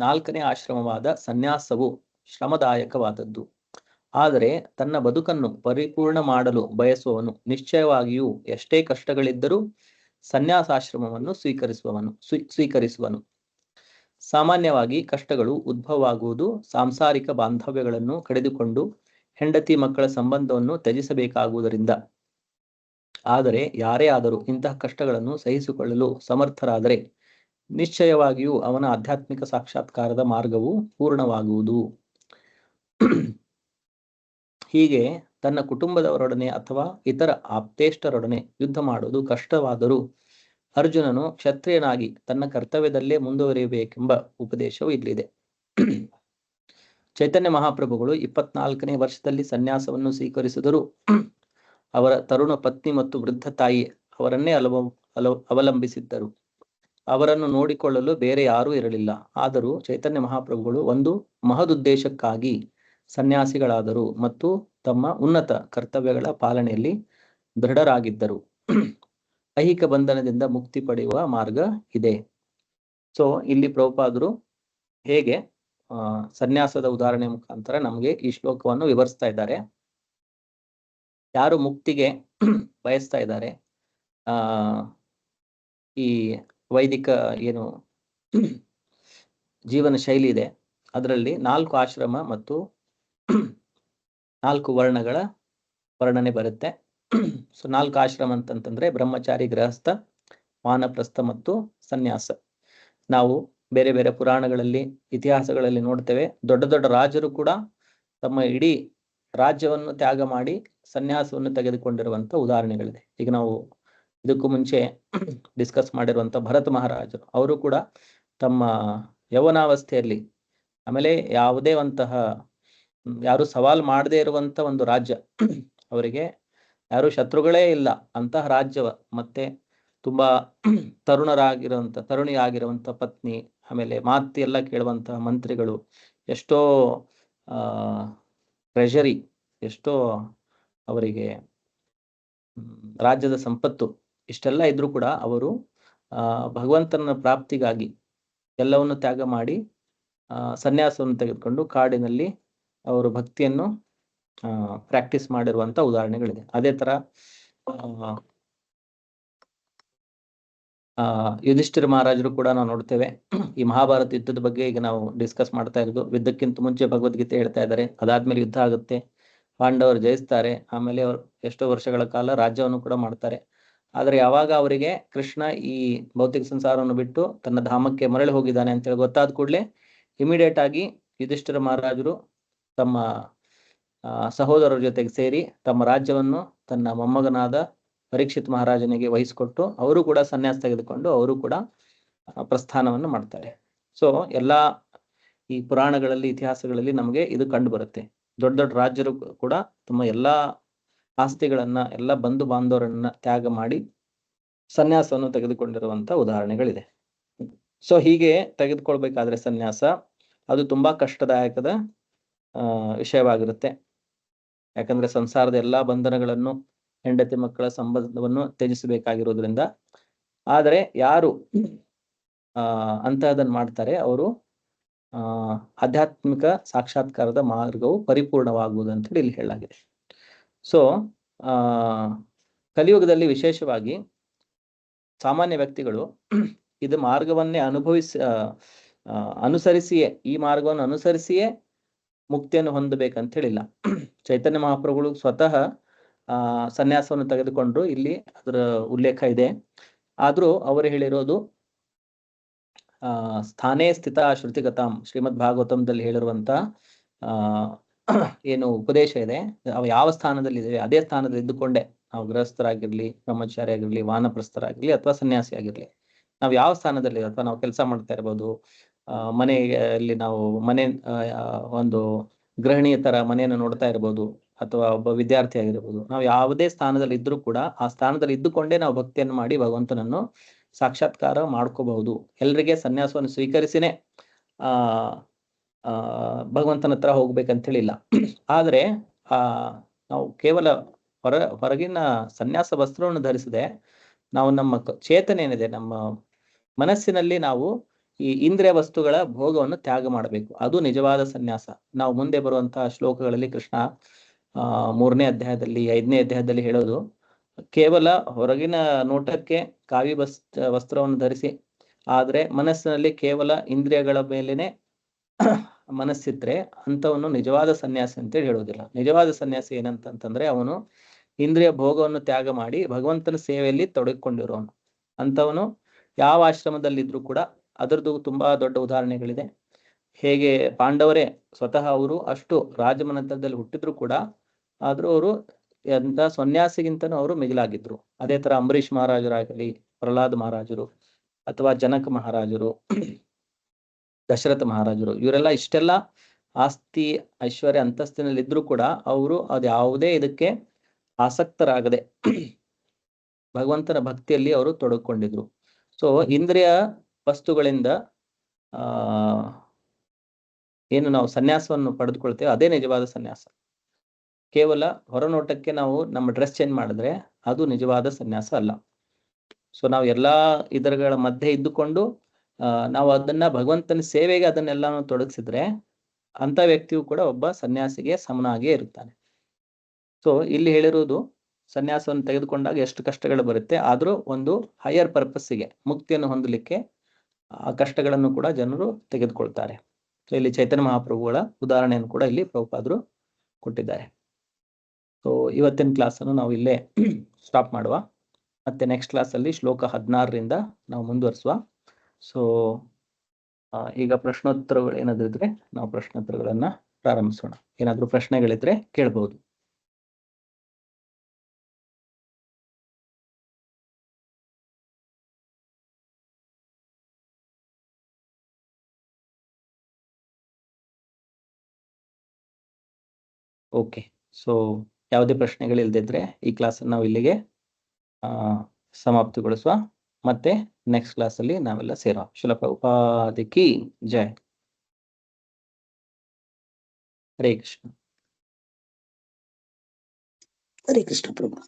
4ನೇ ಆಶ್ರಮವಾದ ಸನ್ಯಾಸವು ಶ್ರಮದಾಯಕವಾದದ್ದು. ಆದರೆ ತನ್ನ ಬದುಕನ್ನು ಪರಿಪೂರ್ಣ ಮಾಡಲು ಬಯಸುವವನು ನಿಶ್ಚಯವಾಗಿಯೂ ಎಷ್ಟೇ ಕಷ್ಟಗಳಿದ್ದರೂ ಸನ್ಯಾಸಾಶ್ರಮವನ್ನು ಸ್ವೀಕರಿಸುವನು. ಸಾಮಾನ್ಯವಾಗಿ ಕಷ್ಟಗಳು ಉದ್ಭವವಾಗುವುದು ಸಾಂಸಾರಿಕ ಬಾಂಧವ್ಯಗಳನ್ನು ಕಡಿದುಕೊಂಡು ಹೆಂಡತಿ ಮಕ್ಕಳ ಸಂಬಂಧವನ್ನು ತ್ಯಜಿಸಬೇಕಾಗುವುದರಿಂದ. ಆದರೆ ಯಾರೇ ಆದರೂ ಇಂತಹ ಕಷ್ಟಗಳನ್ನು ಸಹಿಸಿಕೊಳ್ಳಲು ಸಮರ್ಥರಾದರೆ ನಿಶ್ಚಯವಾಗಿಯೂ ಅವನ ಆಧ್ಯಾತ್ಮಿಕ ಸಾಕ್ಷಾತ್ಕಾರದ ಮಾರ್ಗವು ಪೂರ್ಣವಾಗುವುದು. ಹೀಗೆ ತನ್ನ ಕುಟುಂಬದವರೊಡನೆ ಅಥವಾ ಇತರ ಆಪ್ತೇಷ್ಟರೊಡನೆ ಯುದ್ಧ ಮಾಡುವುದು ಕಷ್ಟವಾದರೂ ಅರ್ಜುನನು ಕ್ಷತ್ರಿಯನಾಗಿ ತನ್ನ ಕರ್ತವ್ಯದಲ್ಲೇ ಮುಂದುವರಿಯಬೇಕೆಂಬ ಉಪದೇಶವು ಇಲ್ಲಿದೆ. ಚೈತನ್ಯ ಮಹಾಪ್ರಭುಗಳು 24ನೇ ವರ್ಷದಲ್ಲಿ ಸನ್ಯಾಸವನ್ನು ಸ್ವೀಕರಿಸಿದರೂ ಅವರ ತರುಣ ಪತ್ನಿ ಮತ್ತು ವೃದ್ಧ ತಾಯಿ ಅವರನ್ನೇ ಅವಲಂಬಿಸಿದ್ದರು. ಅವರನ್ನು ನೋಡಿಕೊಳ್ಳಲು ಬೇರೆ ಯಾರೂ ಇರಲಿಲ್ಲ. ಆದರೂ ಚೈತನ್ಯ ಮಹಾಪ್ರಭುಗಳು ಒಂದು ಮಹದುದ್ದೇಶಕ್ಕಾಗಿ ಸನ್ಯಾಸಿಗಳಾದರು ಮತ್ತು ತಮ್ಮ ಉನ್ನತ ಕರ್ತವ್ಯಗಳ ಪಾಲನೆಯಲ್ಲಿ ದೃಢರಾಗಿದ್ದರು. ಐಹಿಕ ಬಂಧನದಿಂದ ಮುಕ್ತಿ ಪಡೆಯುವ ಮಾರ್ಗ ಇದೆ. ಸೊ ಇಲ್ಲಿ ಪ್ರಭುಪಾದರು ಹೇಗೆ ಸನ್ಯಾಸದ ಉದಾಹರಣೆ ಮುಖಾಂತರ ನಮಗೆ ಈ ಶ್ಲೋಕವನ್ನು ವಿವರಿಸ್ತಾ ಇದ್ದಾರೆ. ಯಾರು ಮುಕ್ತಿಗೆ ಬಯಸ್ತಾ ಇದ್ದಾರೆ, ಈ ವೈದಿಕ ಏನು ಜೀವನ ಶೈಲಿ ಇದೆ ಅದರಲ್ಲಿ 4 ಆಶ್ರಮ ಮತ್ತು 4 ವರ್ಣಗಳ ವರ್ಣನೆ ಬರುತ್ತೆ. ಸೊ 4 ಆಶ್ರಮ ಅಂತಂತಂದ್ರೆ ಬ್ರಹ್ಮಚಾರಿ, ಗೃಹಸ್ಥ, ವಾನಪ್ರಸ್ಥ ಮತ್ತು ಸನ್ಯಾಸ. ನಾವು ಬೇರೆ ಬೇರೆ ಪುರಾಣಗಳಲ್ಲಿ, ಇತಿಹಾಸಗಳಲ್ಲಿ ನೋಡ್ತೇವೆ, ದೊಡ್ಡ ದೊಡ್ಡ ರಾಜರು ಕೂಡ ತಮ್ಮ ಇಡೀ ರಾಜ್ಯವನ್ನು ತ್ಯಾಗ ಮಾಡಿ ಸನ್ಯಾಸವನ್ನು ತೆಗೆದುಕೊಂಡಿರುವಂತ ಉದಾಹರಣೆಗಳಿದೆ. ಈಗ ನಾವು ಇದಕ್ಕೂ ಮುಂಚೆ ಡಿಸ್ಕಸ್ ಮಾಡಿರುವಂತ ಭರತ ಮಹಾರಾಜರು, ಅವರು ಕೂಡ ತಮ್ಮ ಯೌವನಾವಸ್ಥೆಯಲ್ಲಿ, ಆಮೇಲೆ ಯಾವುದೇ ಯಾರು ಸವಾಲ್ ಮಾಡದೇ ಇರುವಂತ ಒಂದು ರಾಜ್ಯ, ಅವರಿಗೆ ಯಾರು ಶತ್ರುಗಳೇ ಇಲ್ಲ ಅಂತಹ ರಾಜ್ಯವ, ಮತ್ತೆ ತುಂಬಾ ತರುಣಿಯಾಗಿರುವಂತ ಪತ್ನಿ, ಆಮೇಲೆ ಮಾತಿ ಎಲ್ಲ ಕೇಳುವಂತಹ ಮಂತ್ರಿಗಳು, ಎಷ್ಟೋ ಟ್ರೆಷರಿ, ಎಷ್ಟೋ ಅವರಿಗೆ ರಾಜ್ಯದ ಸಂಪತ್ತು, ಇಷ್ಟೆಲ್ಲ ಇದ್ರೂ ಕೂಡ ಅವರು ಭಗವಂತನ ಪ್ರಾಪ್ತಿಗಾಗಿ ಎಲ್ಲವನ್ನು ತ್ಯಾಗ ಮಾಡಿ ಸನ್ಯಾಸವನ್ನು ತೆಗೆದುಕೊಂಡು ಕಾಡಿನಲ್ಲಿ ಅವರು ಭಕ್ತಿಯನ್ನು ಪ್ರಾಕ್ಟೀಸ್ ಮಾಡಿರುವಂತ ಉದಾಹರಣೆಗಳಿದೆ. ಅದೇ ತರ ಯುಧಿಷ್ಠಿರ ಮಹಾರಾಜರು ಕೂಡ ನಾವು ನೋಡ್ತೇವೆ. ಈ ಮಹಾಭಾರತ ಯುದ್ಧದ ಬಗ್ಗೆ ಈಗ ನಾವು ಡಿಸ್ಕಸ್ ಮಾಡ್ತಾ ಇರೋದು. ಯುದ್ಧಕ್ಕಿಂತ ಮುಂಚೆ ಭಗವದ್ಗೀತೆ ಹೇಳ್ತಾ ಇದ್ದಾರೆ, ಅದಾದ್ಮೇಲೆ ಯುದ್ಧ ಆಗುತ್ತೆ, ಪಾಂಡವರು ಜಯಿಸ್ತಾರೆ, ಆಮೇಲೆ ಅವರು ಎಷ್ಟೋ ವರ್ಷಗಳ ಕಾಲ ರಾಜ್ಯವನ್ನು ಕೂಡ ಮಾಡ್ತಾರೆ. ಆದ್ರೆ ಯಾವಾಗ ಅವರಿಗೆ ಕೃಷ್ಣ ಈ ಭೌತಿಕ ಸಂಸಾರವನ್ನು ಬಿಟ್ಟು ತನ್ನ ಧಾಮಕ್ಕೆ ಮರಳಿ ಹೋಗಿದ್ದಾನೆ ಅಂತ ಹೇಳಿ ಗೊತ್ತಾದ ಕೂಡಲೇ ಇಮಿಡಿಯೇಟ್ ಆಗಿ ಯುಧಿಷ್ಠಿರ ಮಹಾರಾಜರು ತಮ್ಮ ಸಹೋದರರ ಜೊತೆಗೆ ಸೇರಿ ತಮ್ಮ ರಾಜ್ಯವನ್ನು ತನ್ನ ಮೊಮ್ಮಗನಾದ ಪರೀಕ್ಷಿತ್ ಮಹಾರಾಜನಿಗೆ ವಹಿಸಿಕೊಟ್ಟು ಅವರು ಕೂಡ ಸನ್ಯಾಸ ತೆಗೆದುಕೊಂಡು ಅವರು ಕೂಡ ಪ್ರಸ್ಥಾನವನ್ನು ಮಾಡ್ತಾರೆ. ಸೊ ಎಲ್ಲಾ ಈ ಪುರಾಣಗಳಲ್ಲಿ, ಇತಿಹಾಸಗಳಲ್ಲಿ ನಮಗೆ ಇದು ಕಂಡು ಬರುತ್ತೆ. ದೊಡ್ಡ ದೊಡ್ಡ ರಾಜ್ಯರು ಕೂಡ ತಮ್ಮ ಎಲ್ಲಾ ಆಸ್ತಿಗಳನ್ನ ಎಲ್ಲ ಬಂಧು ಬಾಂಧವರನ್ನ ತ್ಯಾಗ ಮಾಡಿ ಸನ್ಯಾಸವನ್ನು ತೆಗೆದುಕೊಂಡಿರುವಂತ ಉದಾಹರಣೆಗಳಿದೆ. ಸೊ ಹೀಗೆ ತೆಗೆದುಕೊಳ್ಬೇಕಾದ್ರೆ ಸನ್ಯಾಸ ಅದು ತುಂಬಾ ಕಷ್ಟದಾಯಕದ ವಿಷಯವಾಗಿರುತ್ತೆ. ಯಾಕಂದ್ರೆ ಸಂಸಾರದ ಎಲ್ಲಾ ಬಂಧನಗಳನ್ನು, ಹೆಂಡತಿ ಮಕ್ಕಳ ಸಂಬಂಧವನ್ನು ತ್ಯಜಿಸಬೇಕಾಗಿರೋದ್ರಿಂದ. ಆದರೆ ಯಾರು ಅಂತಹದನ್ನು ಮಾಡ್ತಾರೆ ಅವರು ಆಧ್ಯಾತ್ಮಿಕ ಸಾಕ್ಷಾತ್ಕಾರದ ಮಾರ್ಗವು ಪರಿಪೂರ್ಣವಾಗುವುದು ಅಂತ ಹೇಳಿ ಇಲ್ಲಿ ಹೇಳಲಾಗಿದೆ. ಸೊ ಕಲಿಯುಗದಲ್ಲಿ ವಿಶೇಷವಾಗಿ ಸಾಮಾನ್ಯ ವ್ಯಕ್ತಿಗಳು ಇದು ಮಾರ್ಗವನ್ನೇ ಅನುಸರಿಸಿಯೇ ಈ ಮಾರ್ಗವನ್ನು ಅನುಸರಿಸಿಯೇ ಮುಕ್ತಿಯನ್ನು ಹೊಂದಬೇಕಂತ ಹೇಳಿಲ್ಲ. ಚೈತನ್ಯ ಮಹಾಪ್ರಭುಗಳು ಸ್ವತಃ ಸನ್ಯಾಸವನ್ನು ತೆಗೆದುಕೊಂಡ್ರು, ಇಲ್ಲಿ ಅದರ ಉಲ್ಲೇಖ ಇದೆ. ಆದ್ರೂ ಅವರು ಹೇಳಿರೋದು ಸ್ಥಾನೇ ಸ್ಥಿತ ಶ್ರುತಿಗತಾಂ, ಶ್ರೀಮದ್ ಭಾಗವತಂದಲ್ಲಿ ಹೇಳಿರುವಂತ ಏನು ಉಪದೇಶ ಇದೆ, ಅವು ಯಾವ ಸ್ಥಾನದಲ್ಲಿ ಇದೆ ಅದೇ ಸ್ಥಾನದಲ್ಲಿ ಇದ್ದುಕೊಂಡೆ ನಾವು ಗೃಹಸ್ಥರಾಗಿರ್ಲಿ, ಬ್ರಹ್ಮಚಾರಿ ಆಗಿರ್ಲಿ, ವಾನಪ್ರಸ್ಥರಾಗಿರ್ಲಿ ಅಥವಾ ಸನ್ಯಾಸಿ ಆಗಿರ್ಲಿ, ನಾವು ಯಾವ ಸ್ಥಾನದಲ್ಲಿ ಅಥವಾ ನಾವು ಕೆಲಸ ಮಾಡ್ತಾ ಇರ್ಬೋದು, ಮನೆಯಲ್ಲಿ ನಾವು ಒಂದು ಗೃಹಿಣಿಯ ತರ ಮನೆಯನ್ನು ನೋಡ್ತಾ ಇರ್ಬೋದು, ಅಥವಾ ಒಬ್ಬ ವಿದ್ಯಾರ್ಥಿ ಆಗಿರ್ಬೋದು, ನಾವು ಯಾವುದೇ ಸ್ಥಾನದಲ್ಲಿ ಇದ್ರೂ ಕೂಡ ಆ ಸ್ಥಾನದಲ್ಲಿ ಇದ್ದುಕೊಂಡೇ ನಾವು ಭಕ್ತಿಯನ್ನು ಮಾಡಿ ಭಗವಂತನನ್ನು ಸಾಕ್ಷಾತ್ಕಾರ ಮಾಡ್ಕೋಬಹುದು. ಎಲ್ರಿಗೆ ಸನ್ಯಾಸವನ್ನು ಸ್ವೀಕರಿಸಿನೇ ಭಗವಂತನ ಹತ್ರ ಹೋಗ್ಬೇಕಂತ ಹೇಳಿಲ್ಲ. ಆದ್ರೆ ನಾವು ಕೇವಲ ಹೊರಗಿನ ಸನ್ಯಾಸ ವಸ್ತ್ರವನ್ನು ಧರಿಸದೆ ನಾವು ನಮ್ಮ ಚೇತನ ಏನಿದೆ, ನಮ್ಮ ಮನಸ್ಸಿನಲ್ಲಿ ನಾವು ಈ ಇಂದ್ರಿಯ ವಸ್ತುಗಳ ಭೋಗವನ್ನು ತ್ಯಾಗ ಮಾಡಬೇಕು. ಅದು ನಿಜವಾದ ಸನ್ಯಾಸ. ನಾವು ಮುಂದೆ ಬರುವಂತಹ ಶ್ಲೋಕಗಳಲ್ಲಿ ಕೃಷ್ಣ 3ನೇ ಅಧ್ಯಾಯದಲ್ಲಿ 5ನೇ ಅಧ್ಯಾಯದಲ್ಲಿ ಹೇಳೋದು, ಕೇವಲ ಹೊರಗಿನ ನೋಟಕ್ಕೆ ಕಾವಿ ವಸ್ತ್ರವನ್ನು ಧರಿಸಿ ಆದ್ರೆ ಮನಸ್ಸಿನಲ್ಲಿ ಕೇವಲ ಇಂದ್ರಿಯಗಳ ಮೇಲೇನೆ ಮನಸ್ಸಿದ್ರೆ ಅಂಥವನ್ನು ನಿಜವಾದ ಸನ್ಯಾಸಿ ಅಂತೇಳಿ ಹೇಳೋದಿಲ್ಲ. ನಿಜವಾದ ಸನ್ಯಾಸಿ ಏನಂತಂದ್ರೆ ಅವನು ಇಂದ್ರಿಯ ಭೋಗವನ್ನು ತ್ಯಾಗ ಮಾಡಿ ಭಗವಂತನ ಸೇವೆಯಲ್ಲಿ ತೊಡಗಿಕೊಂಡಿರೋನು. ಅಂಥವನು ಯಾವ ಆಶ್ರಮದಲ್ಲಿದ್ರು ಕೂಡ, ಅದರದ್ದು ತುಂಬಾ ದೊಡ್ಡ ಉದಾಹರಣೆಗಳಿದೆ. ಹೇಗೆ ಪಾಂಡವರೇ ಸ್ವತಃ ಅವರು ಅಷ್ಟು ರಾಜಮನೆತನದಲ್ಲಿ ಹುಟ್ಟಿದ್ರು ಕೂಡ ಆದ್ರೂ ಅವರು ಎಂತ ಸನ್ಯಾಸಿಗಿಂತನೂ ಅವರು ಮಿಗಿಲಾಗಿದ್ರು. ಅದೇ ತರ ಅಂಬರೀಷ್ ಮಹಾರಾಜರಾಗಲಿ, ಪ್ರಹ್ಲಾದ್ ಮಹಾರಾಜರು ಅಥವಾ ಜನಕ ಮಹಾರಾಜರು, ದಶರಥ ಮಹಾರಾಜರು, ಇವರೆಲ್ಲ ಇಷ್ಟೆಲ್ಲ ಆಸ್ತಿ ಐಶ್ವರ್ಯ ಅಂತಸ್ತಿನಲ್ಲಿ ಇದ್ರು ಕೂಡ ಅವರು ಅದ್ಯಾವುದೇ ಇದಕ್ಕೆ ಆಸಕ್ತರಾಗದೆ ಭಗವಂತನ ಭಕ್ತಿಯಲ್ಲಿ ಅವರು ತೊಡಗಿಕೊಂಡಿದ್ರು. ಸೊ ಇಂದ್ರಿಯ ವಸ್ತುಗಳಿಂದ ಏನು ನಾವು ಸನ್ಯಾಸವನ್ನು ಪಡೆದುಕೊಳ್ತೇವೆ ಅದೇ ನಿಜವಾದ ಸನ್ಯಾಸ. ಕೇವಲ ಹೊರನೋಟಕ್ಕೆ ನಾವು ನಮ್ಮ ಡ್ರೆಸ್ ಚೇಂಜ್ ಮಾಡಿದ್ರೆ ಅದು ನಿಜವಾದ ಸನ್ಯಾಸ ಅಲ್ಲ. ಸೊ ನಾವು ಎಲ್ಲಾ ಇದರಗಳ ಮಧ್ಯೆ ಇದ್ದುಕೊಂಡು ನಾವು ಅದನ್ನ ಭಗವಂತನ ಸೇವೆಗೆ ಅದನ್ನೆಲ್ಲಾನು ತೊಡಗಿಸಿದ್ರೆ ಅಂತ ವ್ಯಕ್ತಿಯು ಕೂಡ ಒಬ್ಬ ಸನ್ಯಾಸಿಗೆ ಸಮನಾಗಿಯೇ ಇರುತ್ತಾನೆ. ಸೊ ಇಲ್ಲಿ ಹೇಳಿರುವುದು ಸನ್ಯಾಸವನ್ನು ತೆಗೆದುಕೊಂಡಾಗ ಎಷ್ಟು ಕಷ್ಟಗಳು ಬರುತ್ತೆ, ಆದ್ರೂ ಒಂದು ಹೈಯರ್ ಪರ್ಪಸ್ಸಿಗೆ, ಮುಕ್ತಿಯನ್ನು ಹೊಂದಲಿಕ್ಕೆ ಆ ಕಷ್ಟಗಳನ್ನು ಕೂಡ ಜನರು ತೆಗೆದುಕೊಳ್ತಾರೆ. ಸೊ ಇಲ್ಲಿ ಚೈತನ್ಯ ಮಹಾಪ್ರಭುಗಳ ಉದಾಹರಣೆಯನ್ನು ಕೂಡ ಇಲ್ಲಿ ಪ್ರಭುಪಾದರು ಕೊಟ್ಟಿದ್ದಾರೆ. ಸೊ ಇವತ್ತಿನ ಕ್ಲಾಸನ್ನು ನಾವು ಇಲ್ಲೇ ಸ್ಟಾಪ್ ಮಾಡುವ. ಮತ್ತೆ ನೆಕ್ಸ್ಟ್ ಕ್ಲಾಸಲ್ಲಿ ಶ್ಲೋಕ 16ರಿಂದ ನಾವು ಮುಂದುವರಿಸುವ. ಸೊ ಈಗ ಪ್ರಶ್ನೋತ್ತರಗಳು ಏನಾದ್ರು ಇದ್ರೆ ನಾವು ಪ್ರಶ್ನೋತ್ತರಗಳನ್ನ ಪ್ರಾರಂಭಿಸೋಣ. ಏನಾದ್ರು ಪ್ರಶ್ನೆಗಳಿದ್ರೆ ಕೇಳಬಹುದು. ಓಕೆ, ಸೊ ಯಾವುದೇ ಪ್ರಶ್ನೆಗಳಿಲ್ದಿದ್ರೆ ಈ ಕ್ಲಾಸ್ ನಾವು ಇಲ್ಲಿಗೆ ಸಮಾಪ್ತಿಗೊಳಿಸುವ. ಮತ್ತೆ ನೆಕ್ಸ್ಟ್ ಕ್ಲಾಸಲ್ಲಿ ನಾವೆಲ್ಲ ಸೇರುವ. ಶ್ರೀಲ ಪ್ರಭುಪಾದ ಕಿ ಜೈ. ಹರೇ ಕೃಷ್ಣ. ಹರೇ ಕೃಷ್ಣ ಪ್ರಭು.